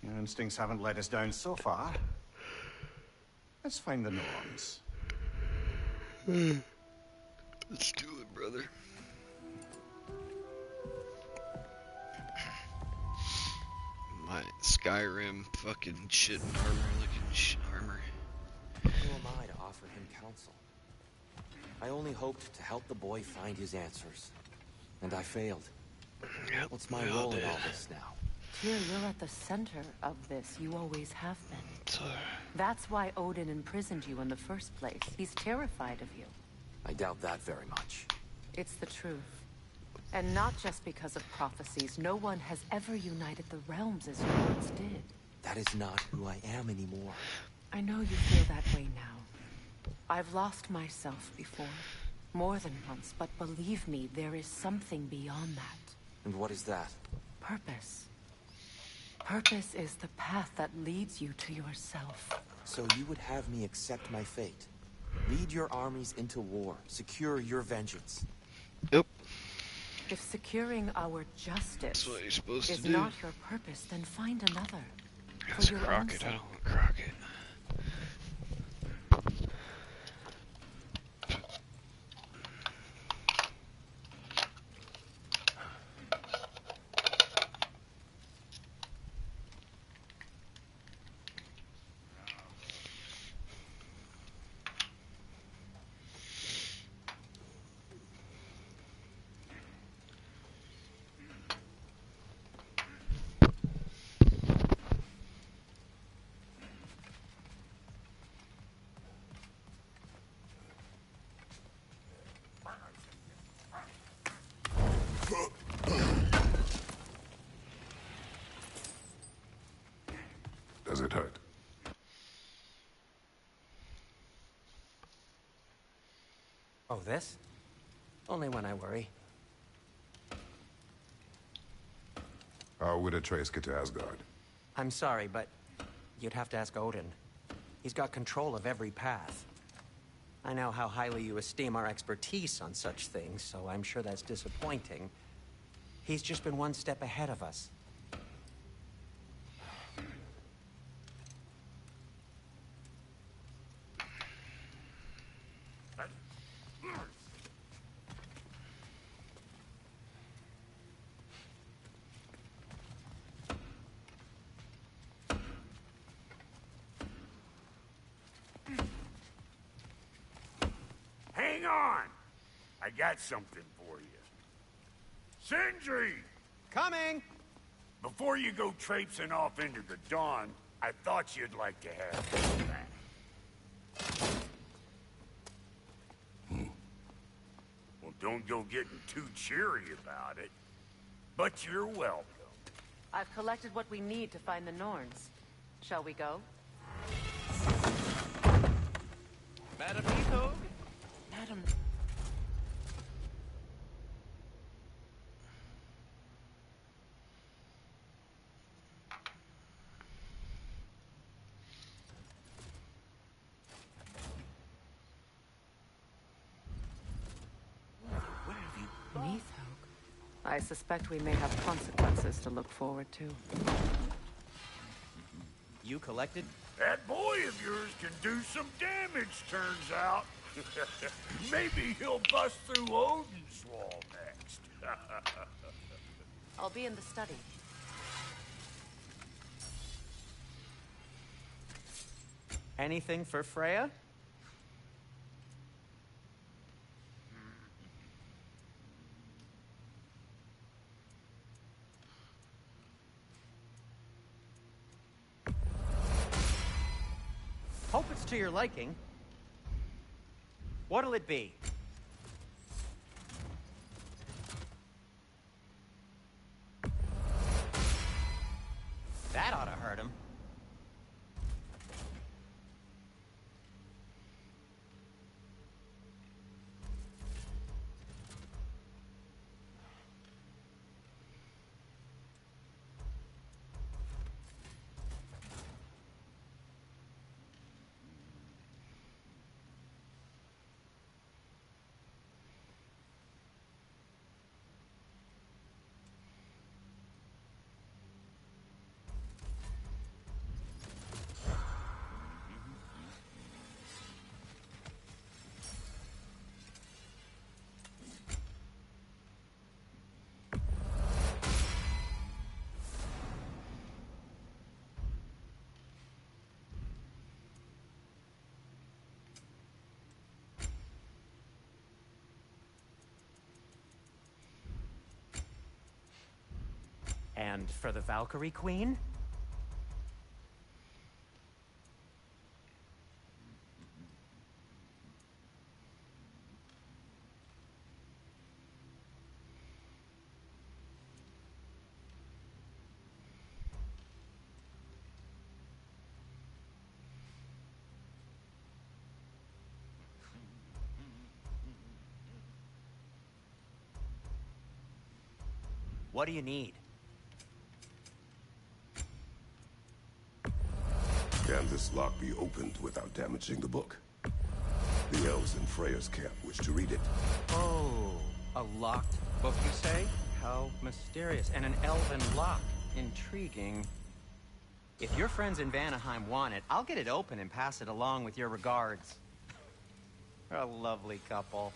Speaker 12: your instincts haven't let us down so far. Let's find the Norns.
Speaker 7: Let's do it, brother. My Skyrim fucking shit armor looking armor.
Speaker 11: Who am I to offer him counsel? I only hoped to help the boy find his answers. And I failed.
Speaker 7: Yep,
Speaker 11: What's my
Speaker 7: we all
Speaker 11: role in
Speaker 7: did.
Speaker 11: all this now?
Speaker 10: Tyr, you're at the center of this. You always have been.
Speaker 7: So,
Speaker 10: That's why Odin imprisoned you in the first place. He's terrified of you.
Speaker 11: I doubt that very much.
Speaker 10: It's the truth. And not just because of prophecies. No one has ever united the realms as you once did.
Speaker 11: That is not who I am anymore.
Speaker 10: I know you feel that way now. I've lost myself before. More than once, but believe me, there is something beyond that.
Speaker 11: And what is that?
Speaker 10: Purpose. Purpose is the path that leads you to yourself.
Speaker 11: So you would have me accept my fate? Lead your armies into war, secure your vengeance.
Speaker 7: yep.
Speaker 10: If securing our justice
Speaker 7: That's what you're supposed to
Speaker 10: is
Speaker 7: do.
Speaker 10: not your purpose, then find another.
Speaker 7: That's
Speaker 10: For your own
Speaker 7: Crockett.
Speaker 10: sake.
Speaker 7: I don't want Crockett.
Speaker 6: Does it hurt?
Speaker 11: Oh, this? Only when I worry.
Speaker 6: How would Atreus get to Asgard?
Speaker 11: I'm sorry, but you'd have to ask Odin. He's got control of every path. I know how highly you esteem our expertise on such things, so I'm sure that's disappointing. He's just been one step ahead of us.
Speaker 9: Hang on! I got something for you. Sindri!
Speaker 11: Coming!
Speaker 9: Before you go traipsing off into the dawn, I thought you'd like to have this back. Well, don't go getting too cheery about it. But you're welcome.
Speaker 10: I've collected what we need to find the Norns. Shall we go?
Speaker 13: Madam Nito?
Speaker 10: Madam... I suspect we may have consequences to look forward to.
Speaker 11: You collected?
Speaker 9: That boy of yours can do some damage, turns out. Maybe he'll bust through Odin's wall next.
Speaker 10: I'll be in the study.
Speaker 11: Anything for Freya? Hope it's to your liking. What'll it be? That ought to hurt him. And for the Valkyrie Queen? What do you need?
Speaker 6: Can this lock be opened without damaging the book? The elves in Freya's camp wish to read it.
Speaker 11: Oh, a locked book, you say? How mysterious. And an elven lock. Intriguing. If your friends in Vanaheim want it, I'll get it open and pass it along with your regards. They're a lovely couple.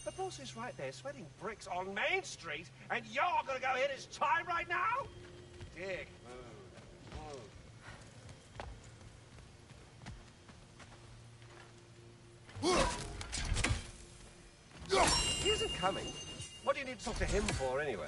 Speaker 13: The boss is right there, sweating bricks on Main Street, and you're gonna go hit his time right now? Dick, move. He isn't coming. What do you need to talk to him for, anyway?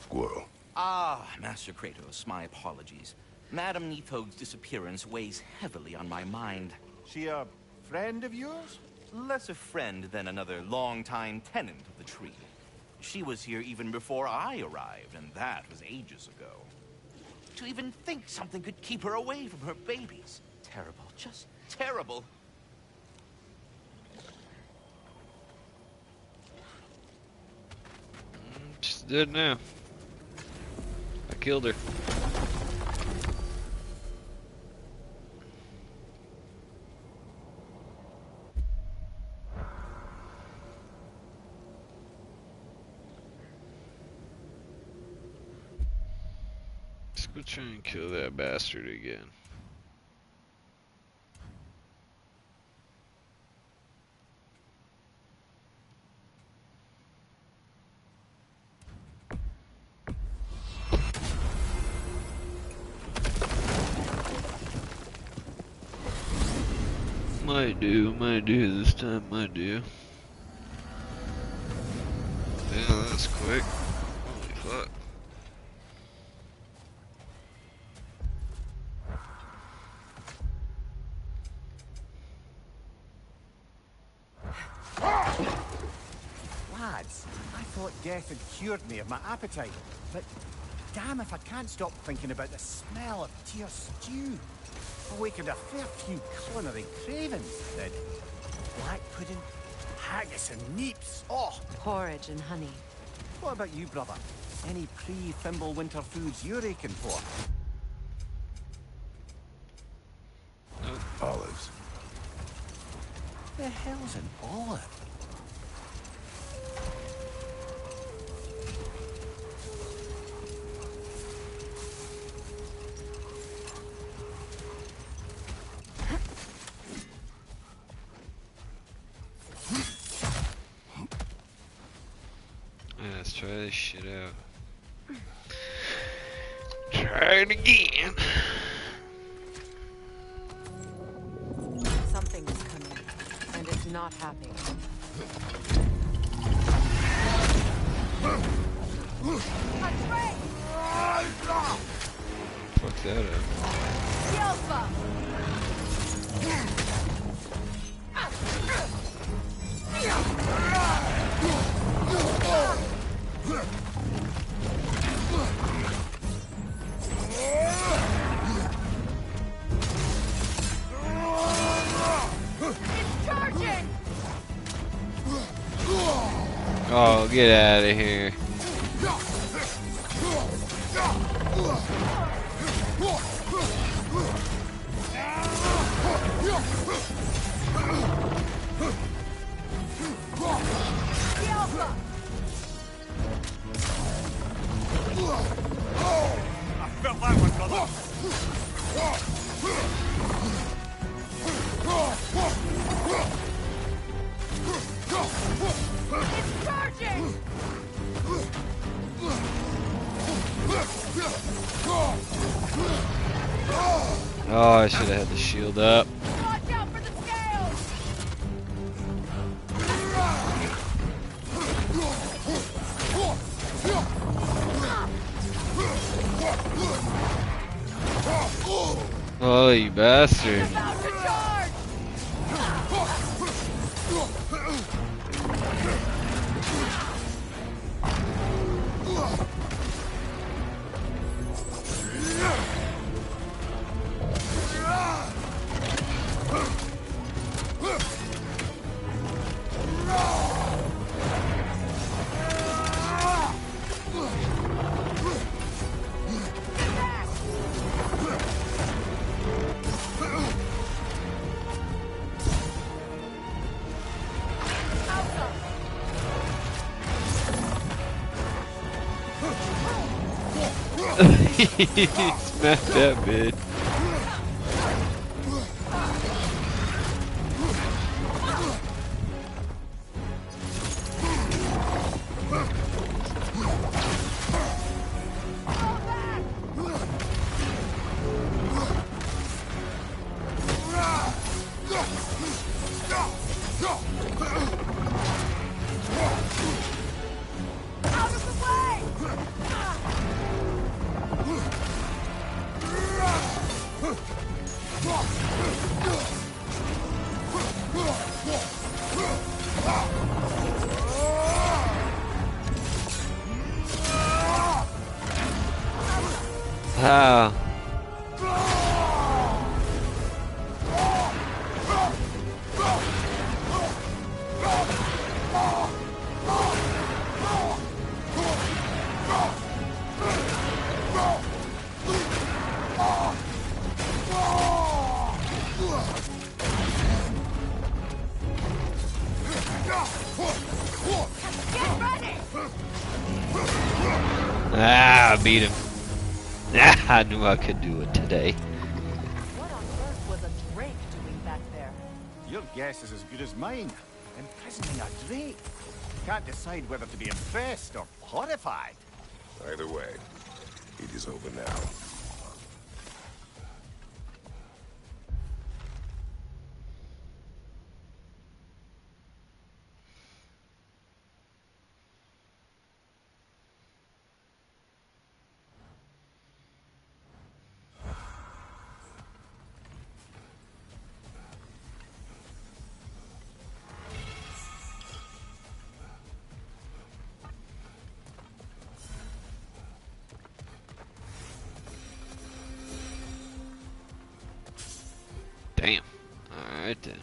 Speaker 6: Squirrel.
Speaker 14: Ah, Master Kratos, my apologies. Madame Nithog's disappearance weighs heavily on my mind.
Speaker 12: She a friend of yours?
Speaker 14: Less a friend than another longtime tenant of the tree. She was here even before I arrived, and that was ages ago. To even think something could keep her away from her babies. Terrible, just terrible.
Speaker 7: dead now. I killed her. Let's go try and kill that bastard again. Might do this time, might do. Yeah, that's quick. Holy fuck.
Speaker 12: Lads, I thought death had cured me of my appetite, but damn if I can't stop thinking about the smell of tear stew. Awakened a fair few culinary cravings, did. Black pudding, haggis and neeps. Oh!
Speaker 10: Porridge and honey.
Speaker 12: What about you, brother? Any pre-Thimble winter foods you're aching for?
Speaker 6: Olives.
Speaker 12: The hell's an olive?
Speaker 7: Let's try this shit out. Try it again.
Speaker 10: Something is coming, and it's not happy.
Speaker 7: Fuck that up. Oh, get out of here.
Speaker 9: I felt that one, brother.
Speaker 15: It's charging!
Speaker 7: Oh, I should have had the shield up.
Speaker 15: Watch out for the scales!
Speaker 7: Oh, you bastard.
Speaker 15: About to charge!
Speaker 7: He smacked that bitch. How? beat him. I knew I could do it today.
Speaker 10: What on earth was a drake doing back there?
Speaker 12: Your guess is as good as mine. Imprisoning a drake. Can't decide whether to be impressed or horrified.
Speaker 6: Either way, it is over now.
Speaker 7: Damn. Alright then.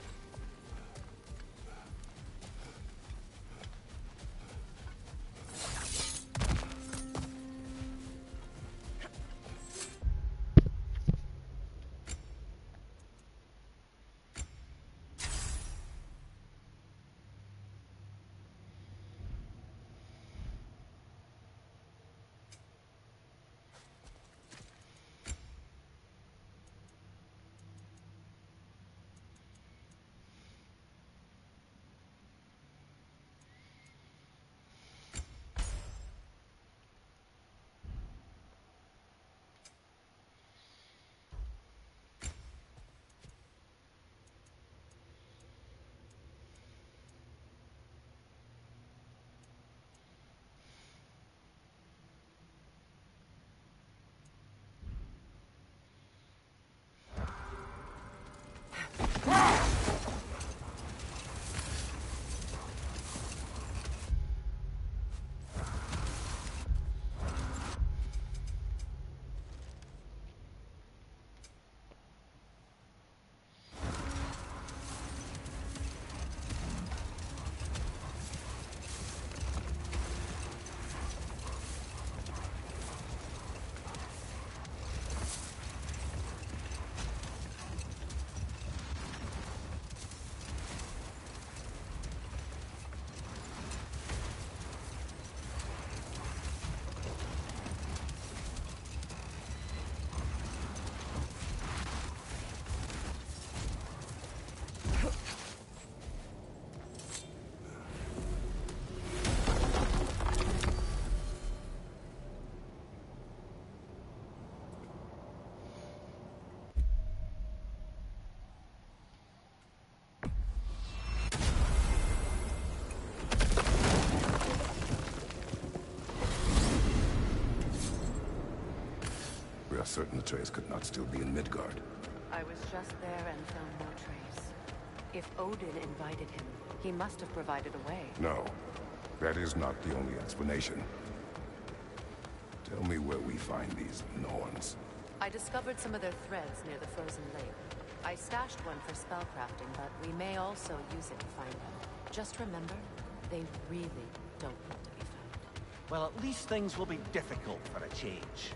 Speaker 6: We are certain the trace could not still be in Midgard.
Speaker 10: I was just there and found no trace. If Odin invited him, he must have provided a way.
Speaker 6: No, that is not the only explanation. Tell me where we find these Norns.
Speaker 10: I discovered some of their threads near the frozen lake. I stashed one for spellcrafting, but we may also use it to find them. Just remember, they really don't want to be found.
Speaker 12: Well, at least things will be difficult for a change.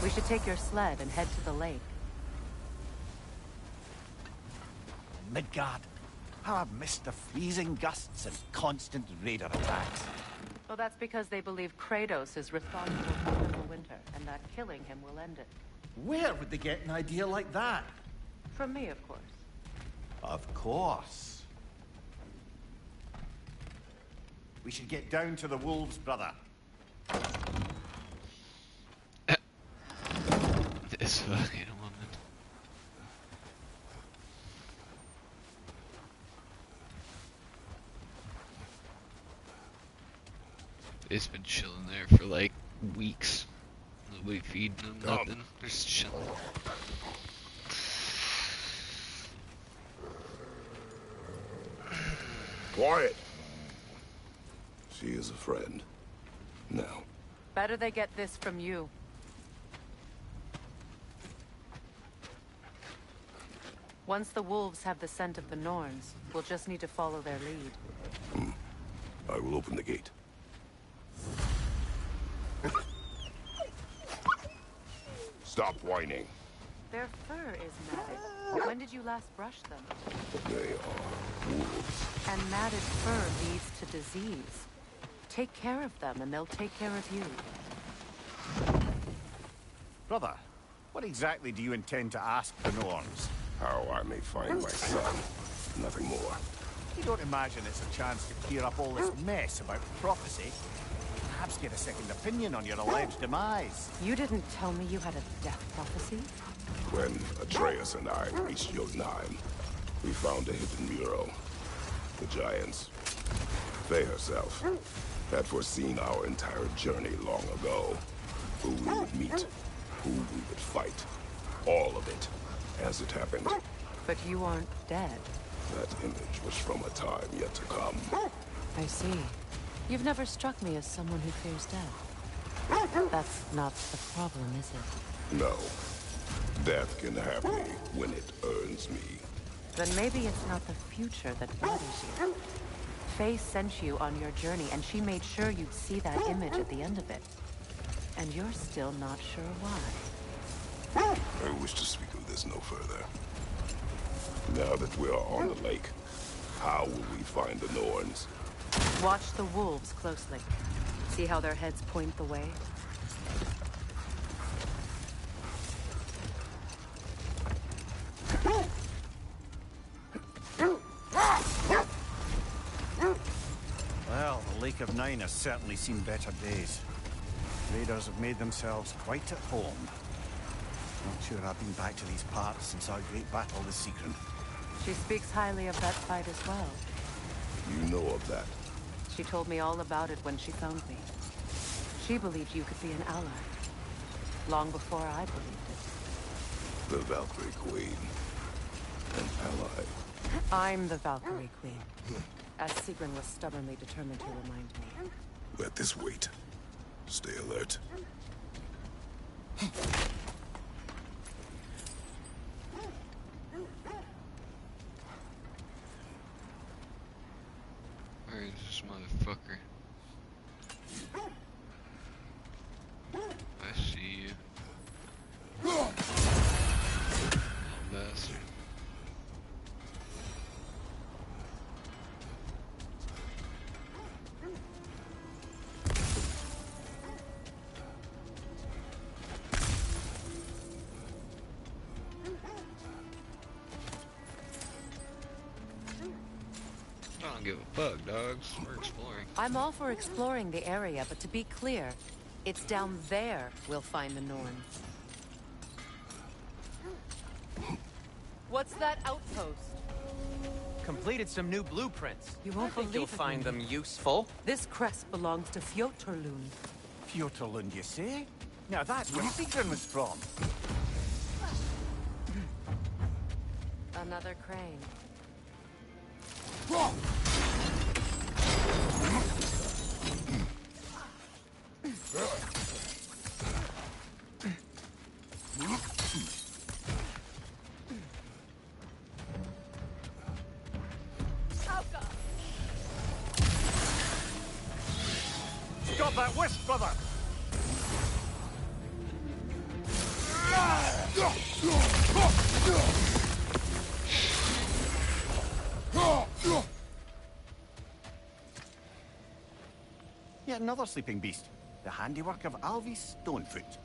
Speaker 10: We should take your sled and head to the lake.
Speaker 12: Midgard. How I've missed the freezing gusts and constant raider attacks.
Speaker 10: Well, that's because they believe Kratos is responsible for the winter, and that killing him will end it.
Speaker 12: Where would they get an idea like that?
Speaker 10: From me, of course.
Speaker 12: Of course. We should get down to the wolves, brother.
Speaker 7: This fucking woman. It's been chilling there for like weeks. Nobody feeding them, nothing. They're just chilling.
Speaker 6: Quiet. She is a friend. Now.
Speaker 10: Better they get this from you. Once the wolves have the scent of the Norns, we'll just need to follow their lead.
Speaker 6: I will open the gate. Stop whining.
Speaker 10: Their fur is matted. When did you last brush them?
Speaker 6: They are wolves.
Speaker 10: And matted fur leads to disease. Take care of them, and they'll take care of you.
Speaker 12: Brother, what exactly do you intend to ask the Norns?
Speaker 6: How I may find my son. Nothing more.
Speaker 12: You don't imagine it's a chance to clear up all this mess about prophecy? Perhaps get a second opinion on your alleged demise.
Speaker 10: You didn't tell me you had a death prophecy?
Speaker 6: When Atreus and I reached Jotunheim, we found a hidden mural. The Giants, Faye herself, had foreseen our entire journey long ago. Who we would meet, who we would fight. All of it, as it happened.
Speaker 10: But you aren't dead.
Speaker 6: That image was from a time yet to come.
Speaker 10: I see. You've never struck me as someone who fears death. That's not the problem, is it?
Speaker 6: No. Death can have me when it earns me.
Speaker 10: Then maybe it's not the future that bothers you. Faye sent you on your journey, and she made sure you'd see that image at the end of it. And you're still not sure why.
Speaker 6: I wish to speak of this no further. Now that we are on the lake, how will we find the Norns?
Speaker 10: Watch the wolves closely. See how their heads point the way?
Speaker 12: Well, the Lake of Nine has certainly seen better days. Raiders have made themselves quite at home. Not sure I've been back to these parts since our great battle with Seacron.
Speaker 10: She speaks highly of that fight as well.
Speaker 6: You know of that?
Speaker 10: She told me all about it when she found me. She believed you could be an ally. Long before I believed it.
Speaker 6: The Valkyrie Queen. An ally.
Speaker 10: I'm the Valkyrie Queen. As Seacron was stubbornly determined to remind me.
Speaker 6: Let this wait. Stay alert.
Speaker 7: Where is this motherfucker? I see you. Oh, bastard. I don't give a fuck, dogs. We're exploring.
Speaker 10: I'm all for exploring the area, but to be clear, it's down there we'll find the Norns. What's that outpost?
Speaker 11: Completed some new blueprints.
Speaker 10: You won't
Speaker 11: I think
Speaker 10: believe
Speaker 11: you'll
Speaker 10: it,
Speaker 11: find
Speaker 10: Minnie.
Speaker 11: them useful.
Speaker 10: This crest belongs to Fjotorlund.
Speaker 12: Fjotorlund, you say? Now that's where Seacron was from.
Speaker 10: Another crane.
Speaker 12: Stop that whisk, brother! Yet another sleeping beast. The handiwork of Alvis Stonefoot.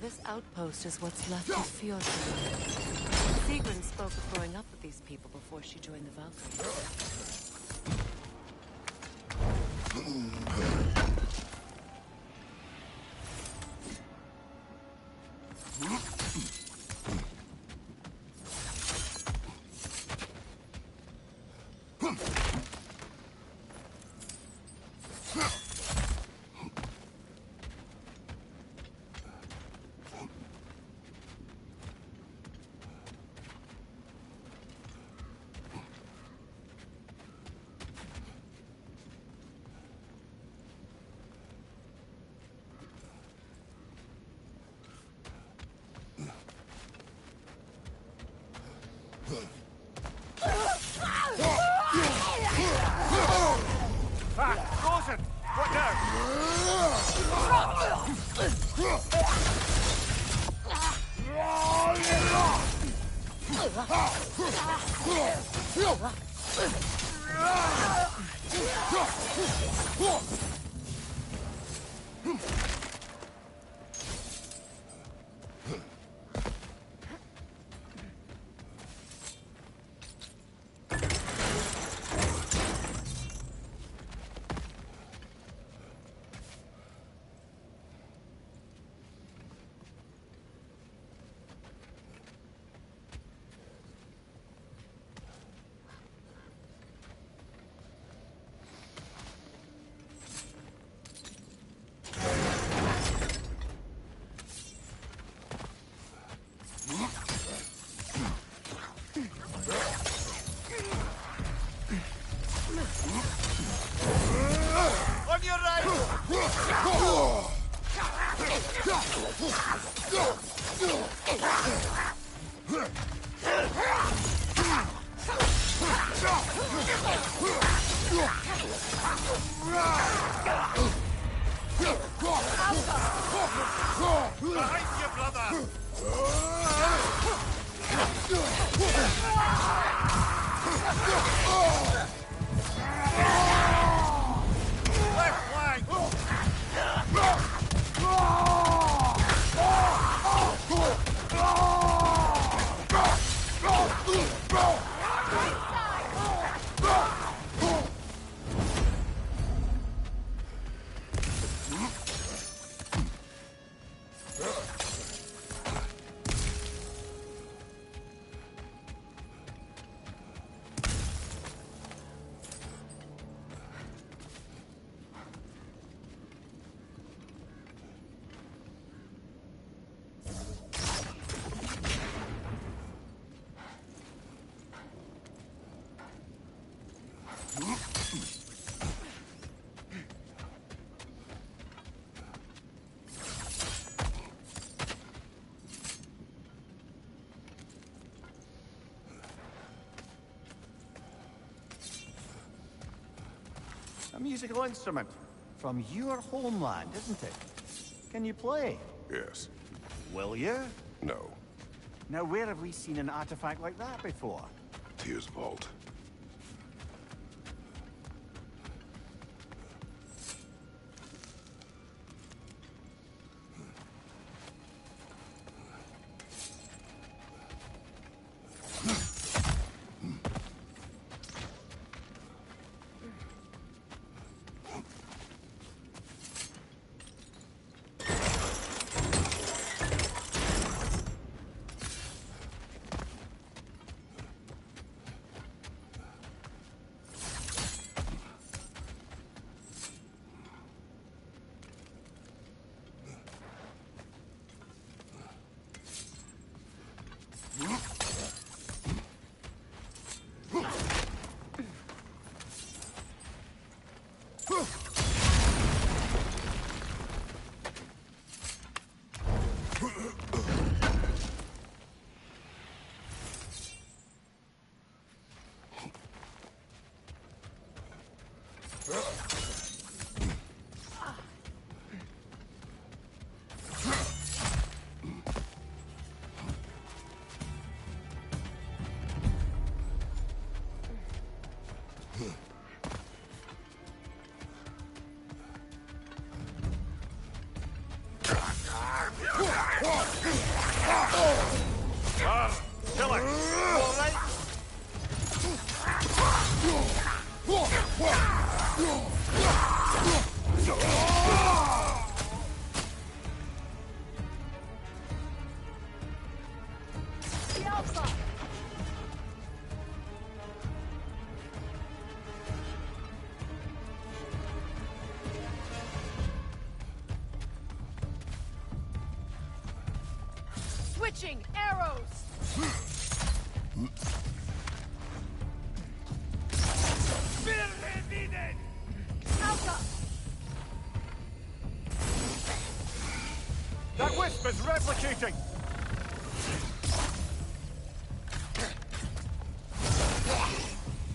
Speaker 10: this outpost is what's left of Fjord. Sigrun spoke of growing up with these people before she joined the Valkyries.
Speaker 12: A musical instrument from your homeland, isn't it? Can you play?
Speaker 6: Yes.
Speaker 12: Will you?
Speaker 6: No.
Speaker 12: Now, where have we seen an artifact like that before?
Speaker 6: Tyr's vault.
Speaker 12: Kill it! All right?
Speaker 15: The Alpha! Switching arrows! Alpha!
Speaker 12: That wisp is replicating!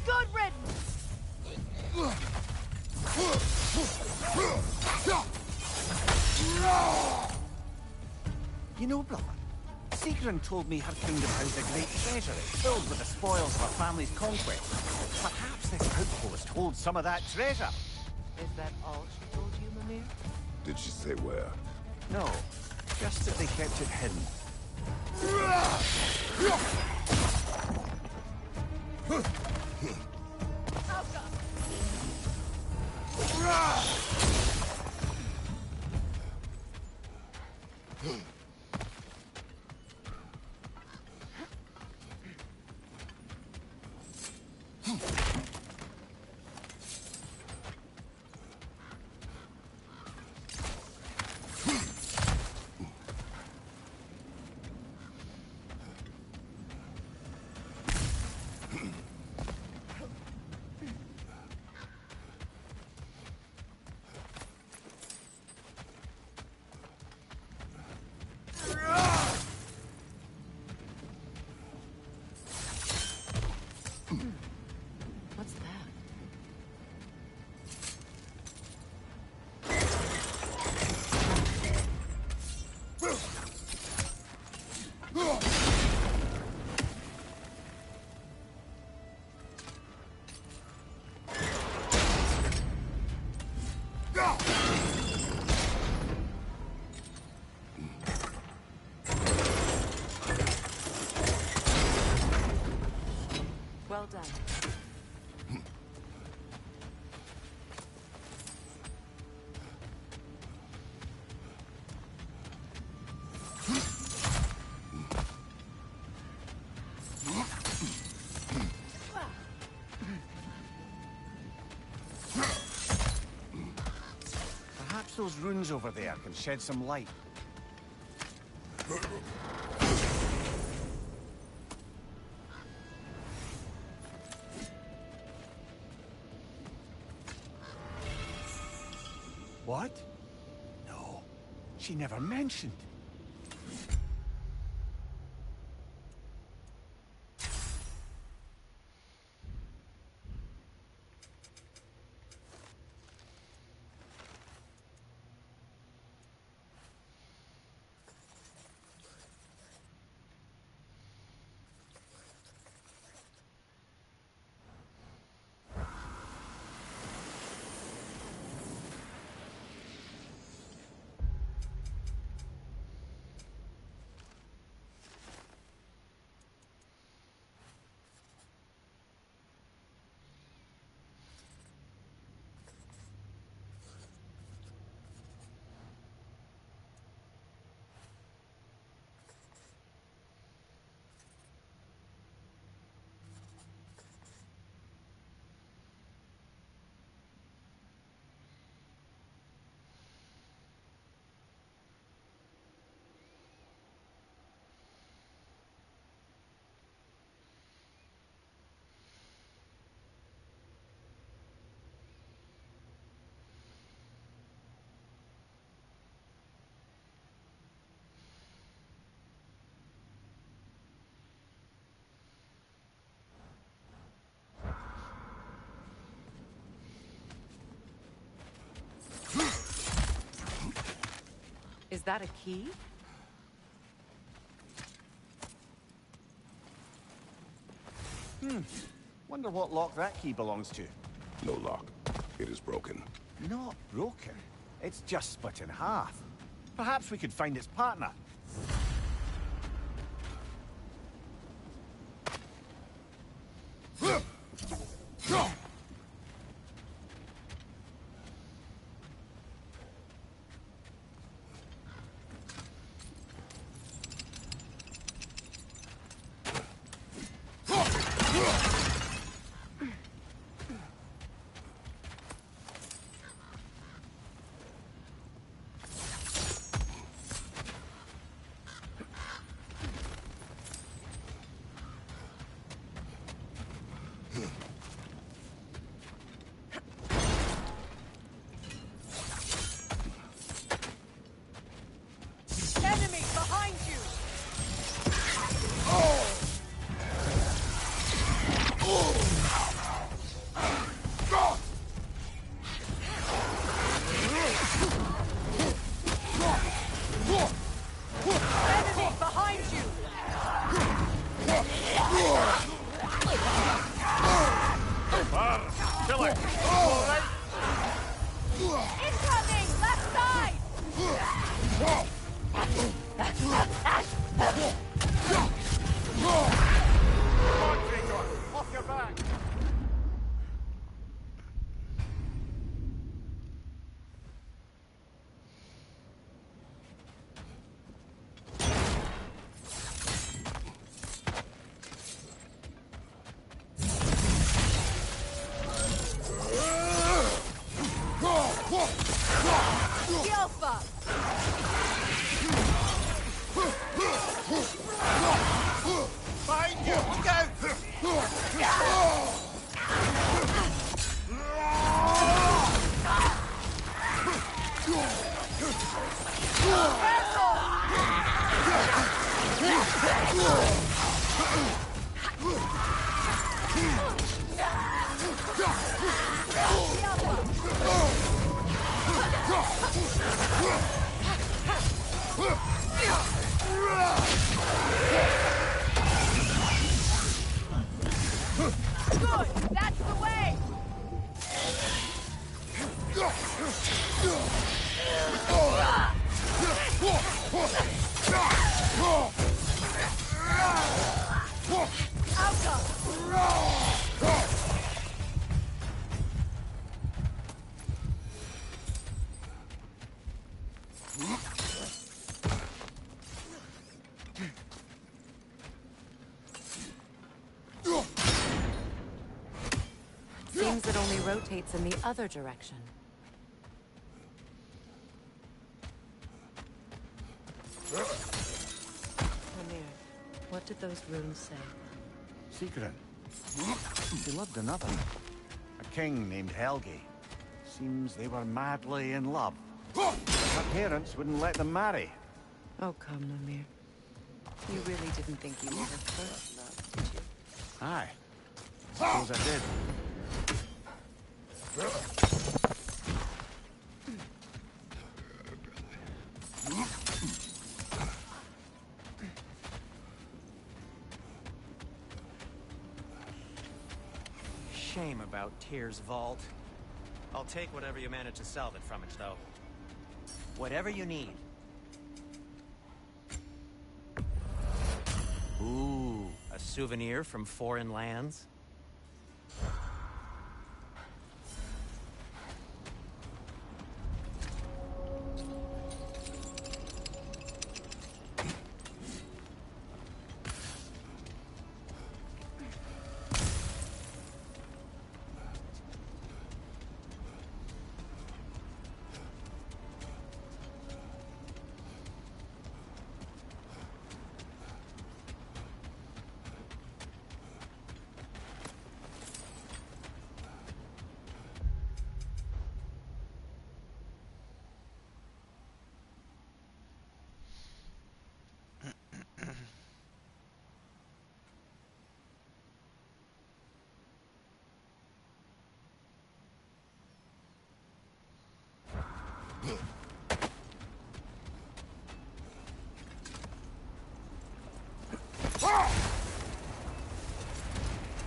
Speaker 15: Good riddance!
Speaker 12: You know, brother, Sigrun told me her kingdom housed a great treasury filled with the spoils of her family's conquest. Perhaps this outpost holds some of that treasure.
Speaker 10: Is that all she told you, Mimir?
Speaker 6: Did she say where?
Speaker 12: No, just that they kept it hidden.
Speaker 15: Alpha!
Speaker 10: What's that? Well done.
Speaker 12: Perhaps those runes over there can shed some light. What? No, she never mentioned.
Speaker 10: Is that a key?
Speaker 12: Wonder what lock that key belongs to.
Speaker 6: No lock. It is broken.
Speaker 12: Not broken. It's just split in half. Perhaps we could find its partner.
Speaker 15: Enemy behind you! Enemy behind you!
Speaker 9: Killer!
Speaker 15: Incoming! Left side!
Speaker 9: Come on, Vigor! Off your back!
Speaker 15: Alpha!
Speaker 9: Behind you! Look
Speaker 15: Good! That's the way!
Speaker 10: Seems it only rotates in the other direction. Amir, what did those runes say?
Speaker 12: Secret. He loved another. A king named Helgi. Seems they were madly in love. Her parents wouldn't let them marry.
Speaker 10: Oh, come, Amir. You really didn't think you were her first love, did you?
Speaker 12: Aye. Suppose I did.
Speaker 11: Shame about Tyr's vault. I'll take whatever you manage to salvage from it, though. Whatever you need. Ooh, a souvenir from foreign lands?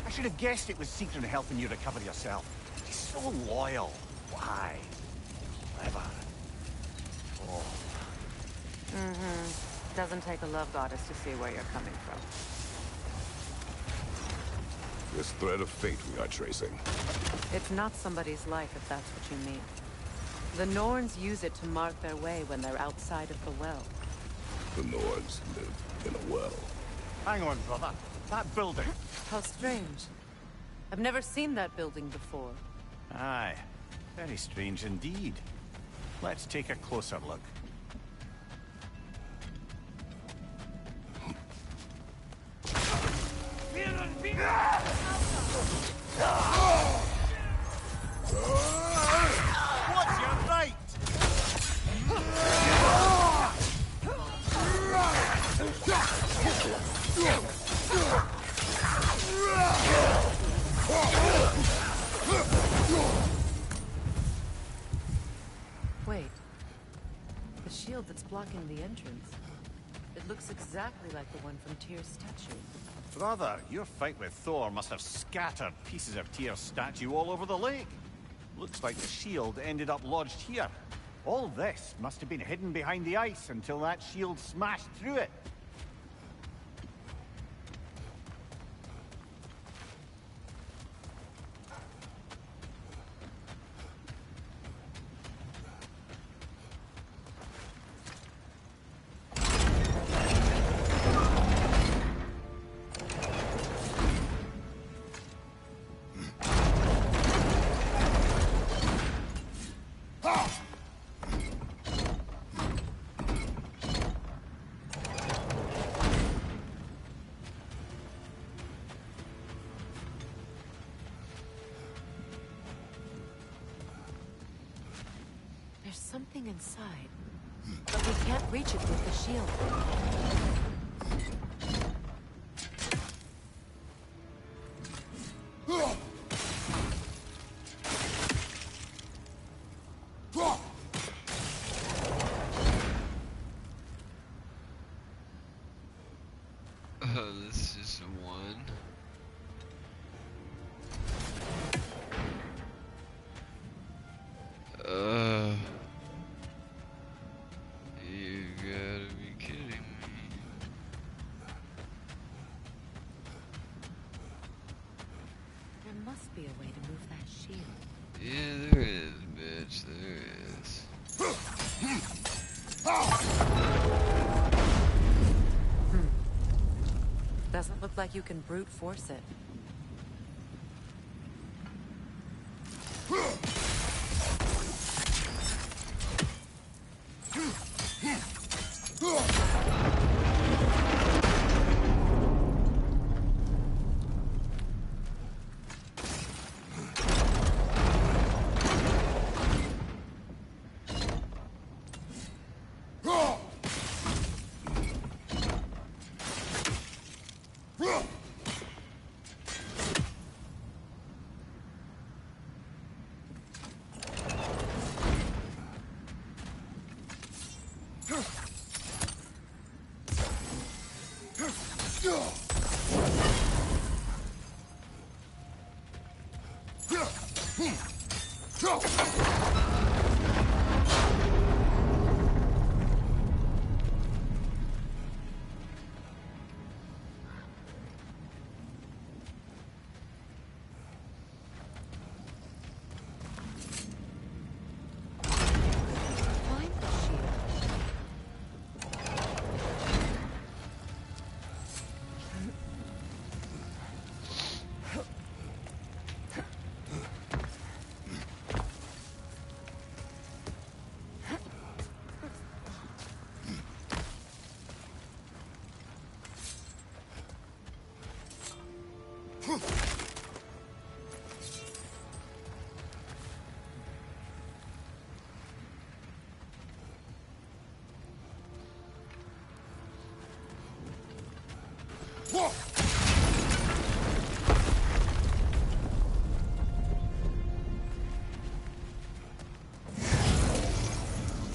Speaker 12: I should have guessed it was Secret helping you recover yourself. He's so loyal. Why? Clever. Oh.
Speaker 10: Mm-hmm. Doesn't take a love goddess to see where you're coming from.
Speaker 6: This thread of fate we are tracing.
Speaker 10: It's not somebody's life, if that's what you mean. The Norns use it to mark their way when they're outside of the well.
Speaker 6: The Norns live in a well.
Speaker 12: Hang on, brother. That building.
Speaker 10: How strange. I've never seen that building before.
Speaker 12: Aye. Very strange indeed. Let's take a closer look.
Speaker 9: What's your right?
Speaker 10: Wait. The shield that's blocking the entrance. It looks exactly like the one from Tyr's statue.
Speaker 12: Brother, your fight with Thor must have scattered pieces of Tyr's statue all over the lake. Looks like the shield ended up lodged here. All this must have been hidden behind the ice until that shield smashed through it.
Speaker 10: There's something inside, but we can't reach it with the shield.
Speaker 7: This is one. You gotta be kidding me.
Speaker 10: There must be a way to move that shield.
Speaker 7: Yeah, there is, bitch. There is.
Speaker 10: Doesn't look like you can brute force it.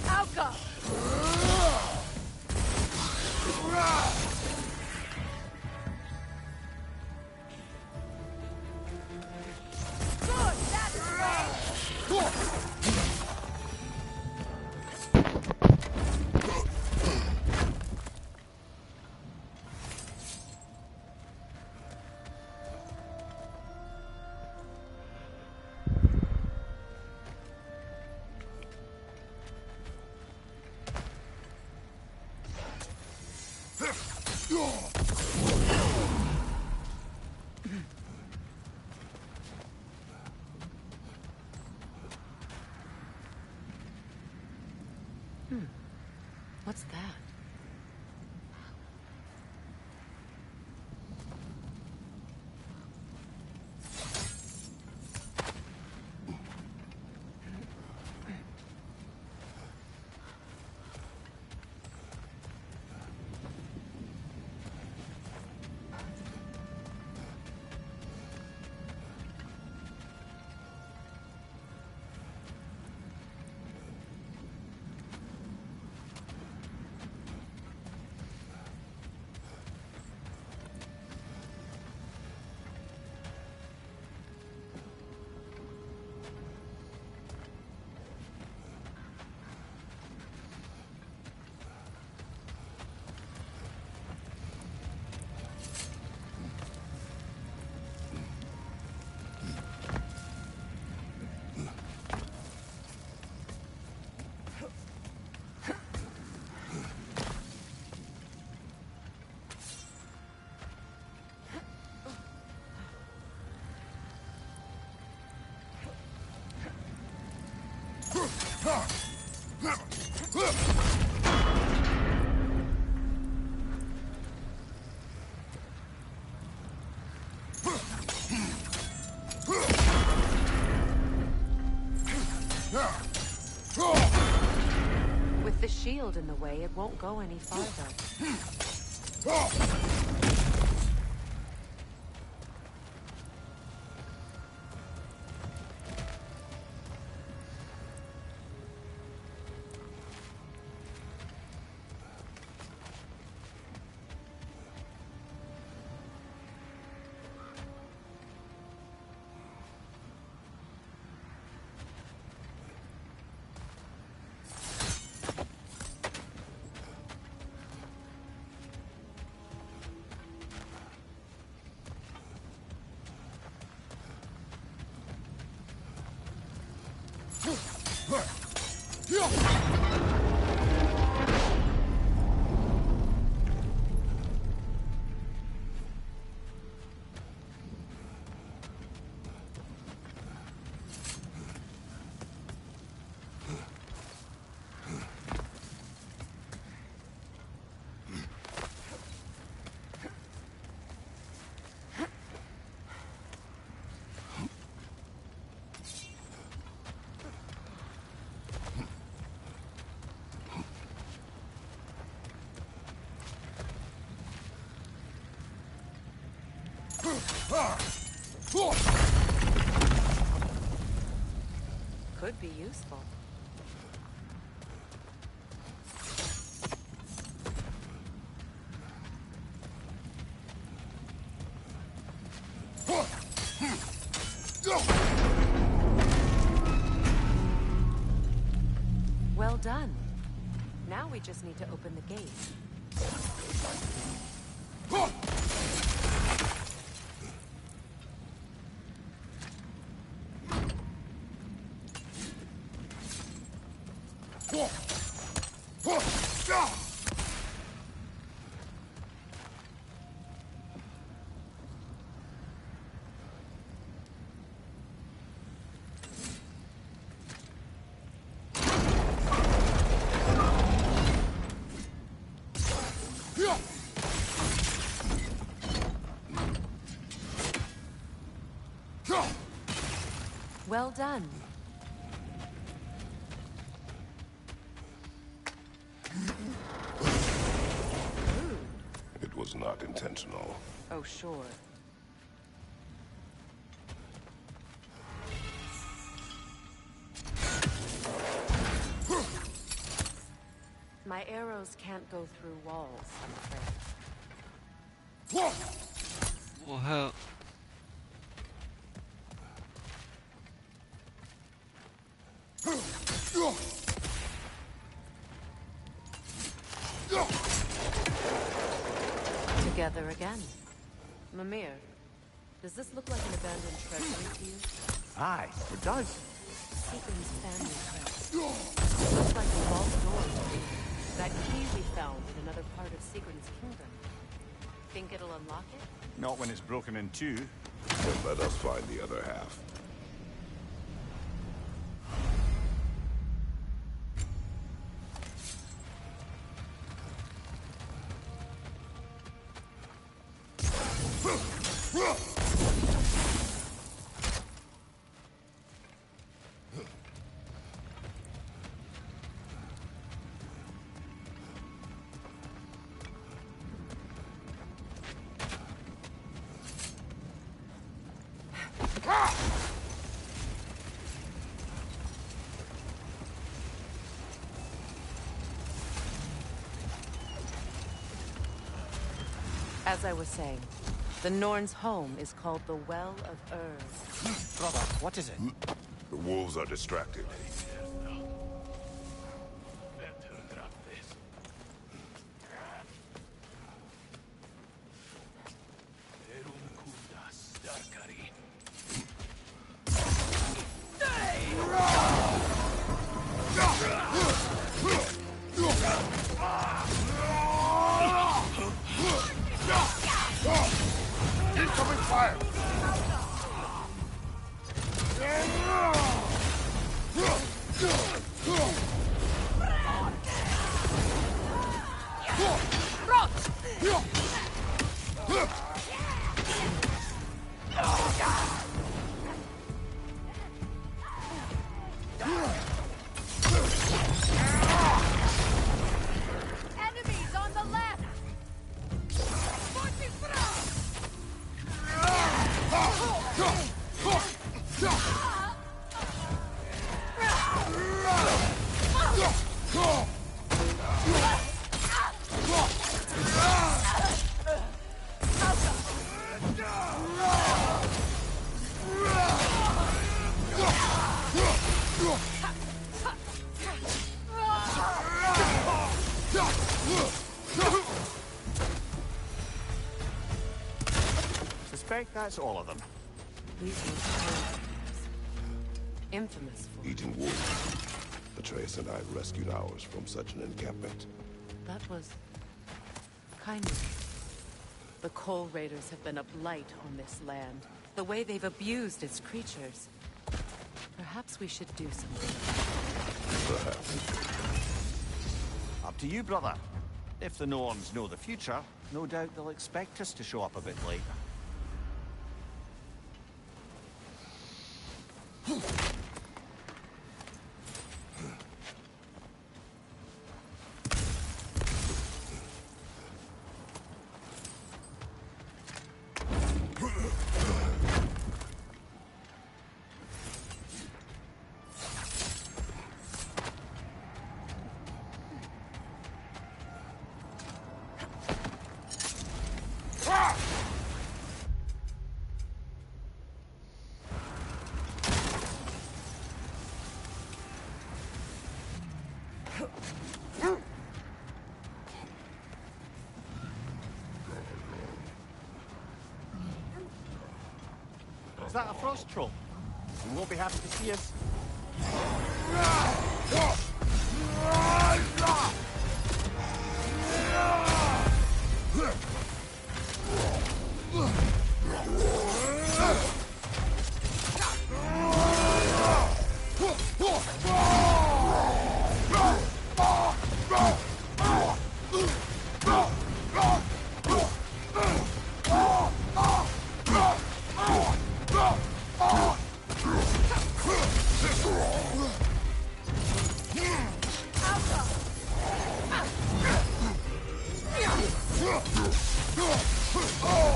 Speaker 15: Alka! Good, that's the way!
Speaker 10: With the shield in the way, it won't go any farther. Could be useful. Well done. Now we just need to open the gate. Well done.
Speaker 6: It was not intentional.
Speaker 10: Oh, sure. My arrows can't go through walls, I'm afraid.
Speaker 7: Well, how?
Speaker 10: Together again. Mimir, does this look like an abandoned treasury to you?
Speaker 9: Aye, it does.
Speaker 10: Sequin's family crest. Looks like a vault door. That key we found in another part of Sequin's kingdom. Think it'll unlock it?
Speaker 12: Not when it's broken in two.
Speaker 6: Then let us find the other half.
Speaker 10: As I was saying, the Norn's home is called the Well of Ur.
Speaker 12: Brother, what is it?
Speaker 6: The wolves are distracted.
Speaker 9: Incoming fire!
Speaker 15: Enemies on the left!
Speaker 12: Suspect that's all of them.
Speaker 10: These were soldiers. Infamous for...
Speaker 16: Eating wolves. Atreus and I rescued ours from such an encampment.
Speaker 10: That was... kind of... The Coal Raiders have been a blight on this land. The way they've abused its creatures. Perhaps we should do something.
Speaker 16: Perhaps.
Speaker 12: Up to you, brother. If the Norns know the future, no doubt they'll expect us to show up a bit late. Is that a frost troll? You won't be happy to see us.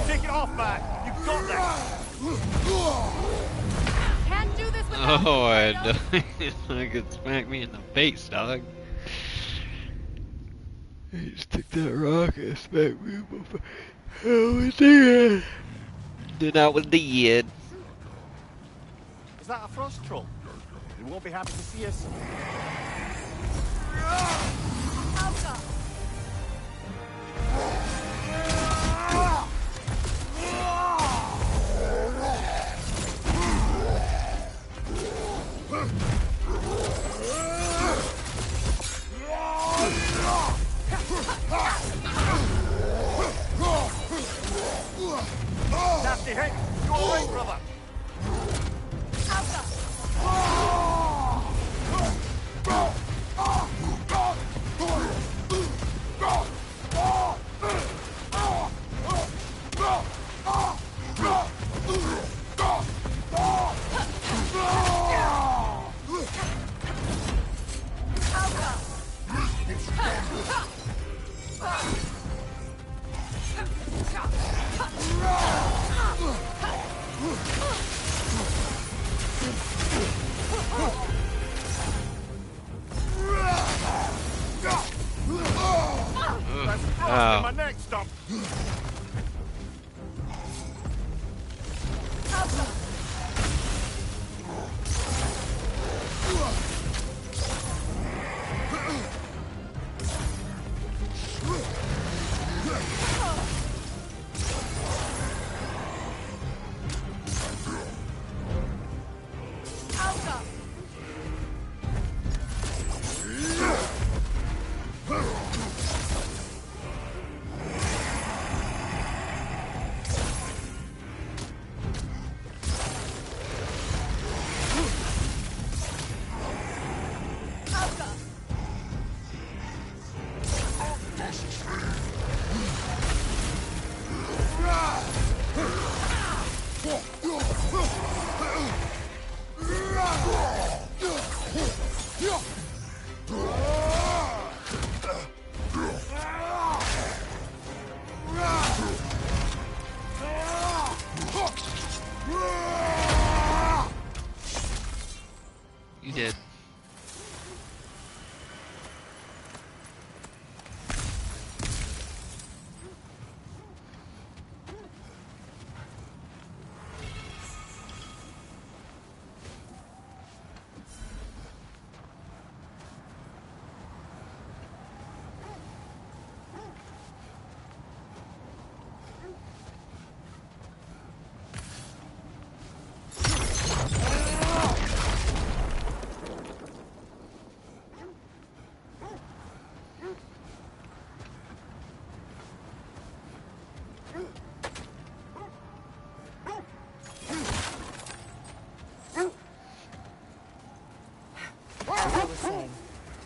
Speaker 12: Take it off, man. You got this.
Speaker 15: Can't do this without
Speaker 7: Oh, I could smack me in the face, dog. He just took that rock and smacked me in the face. I was dead. Then I was dead.
Speaker 12: Is that a frost troll? You won't be happy to see us. Nasty hit! You alright, brother?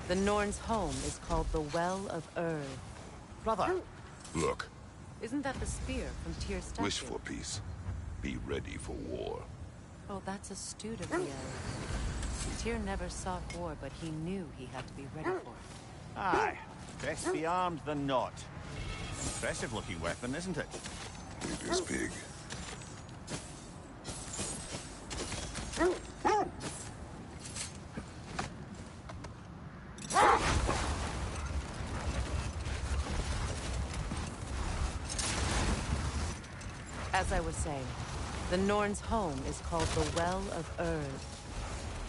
Speaker 10: The Norn's home is called the Well of Erd.
Speaker 12: Brother!
Speaker 16: Look,
Speaker 10: Isn't that the spear from Tyr's statue?
Speaker 16: wish for peace. Be ready for war.
Speaker 10: Oh, that's astute of the elves. Tyr never sought war, but he knew he had to be ready for it.
Speaker 12: Aye. Best be armed than not. Impressive looking weapon, isn't it?
Speaker 16: It is big.
Speaker 10: As I was saying, the Norn's home is called the Well of Erd.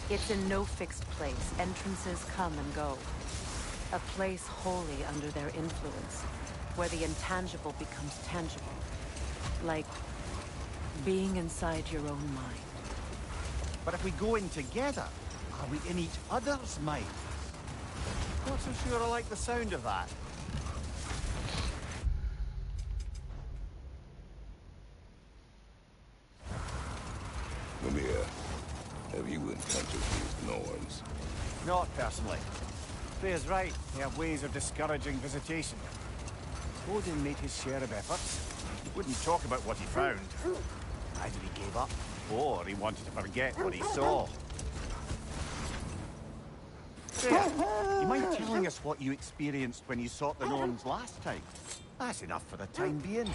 Speaker 10: It's in no fixed place. Entrances come and go. A place wholly under their influence, where the intangible becomes tangible. Like being inside your own mind.
Speaker 12: But if we go in together, are we in each other's mind? Not so sure I like the sound of that.
Speaker 16: Mimir, have you encountered these Norns?
Speaker 12: Not personally. Freya's right. They have ways of discouraging visitation. Odin made his share of efforts. He wouldn't talk about what he found. Either he gave up, or he wanted to forget what he saw. Freya, you mind telling us what you experienced when you sought the Norns last time? That's enough for the time being.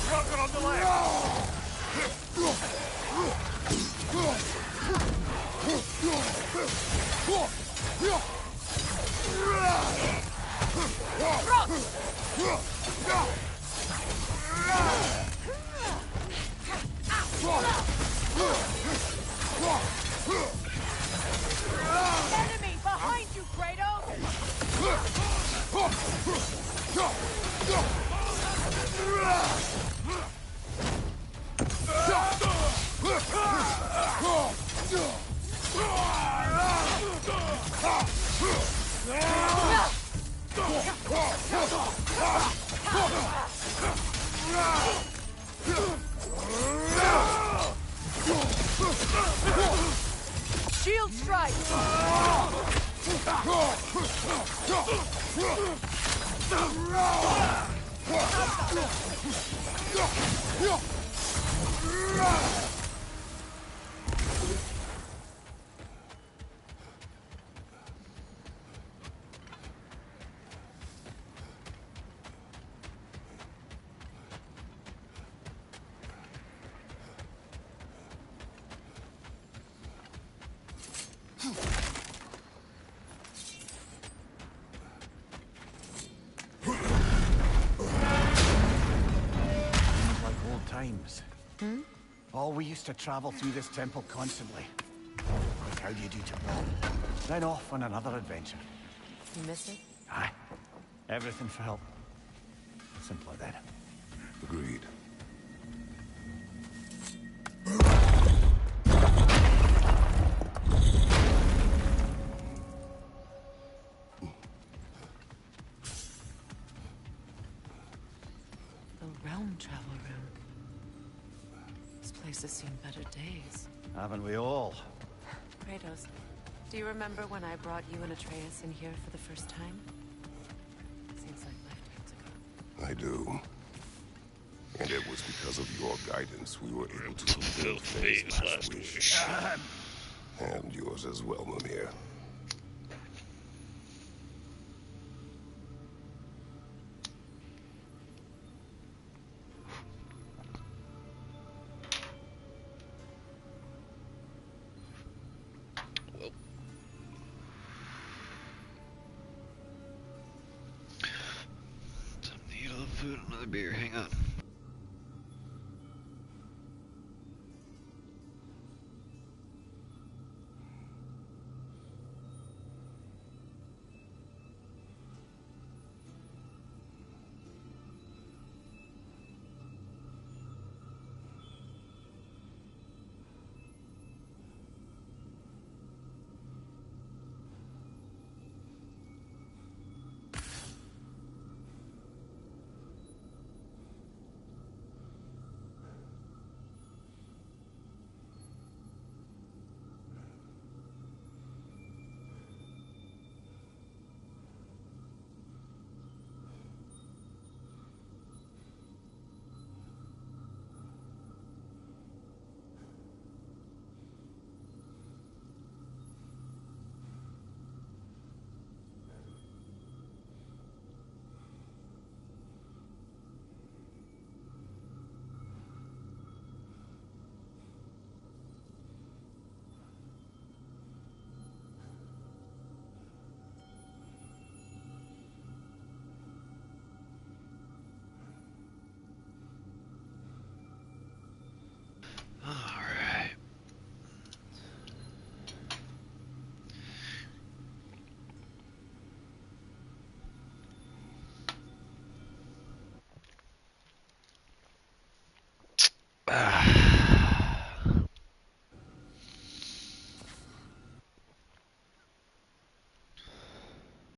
Speaker 9: Rocket on the left!
Speaker 15: Enemy behind you, Shield strike!
Speaker 12: Like old times. Oh, we used to travel through this temple constantly. Like how do you do tomorrow? Then off on another adventure.
Speaker 10: You miss it?
Speaker 12: Aye. Everything for help. Simpler then.
Speaker 16: Agreed.
Speaker 10: The realm travel room. This place has seen better days.
Speaker 12: Haven't we all?
Speaker 10: Kratos, do you remember when I brought you and Atreus in here for the first time? Seems like lifetimes ago.
Speaker 16: I do. And it was because of your guidance we were able to fulfill Faye's last wish. And yours as well, Mimir.
Speaker 7: Time to eat a little food, another beer. Hang on.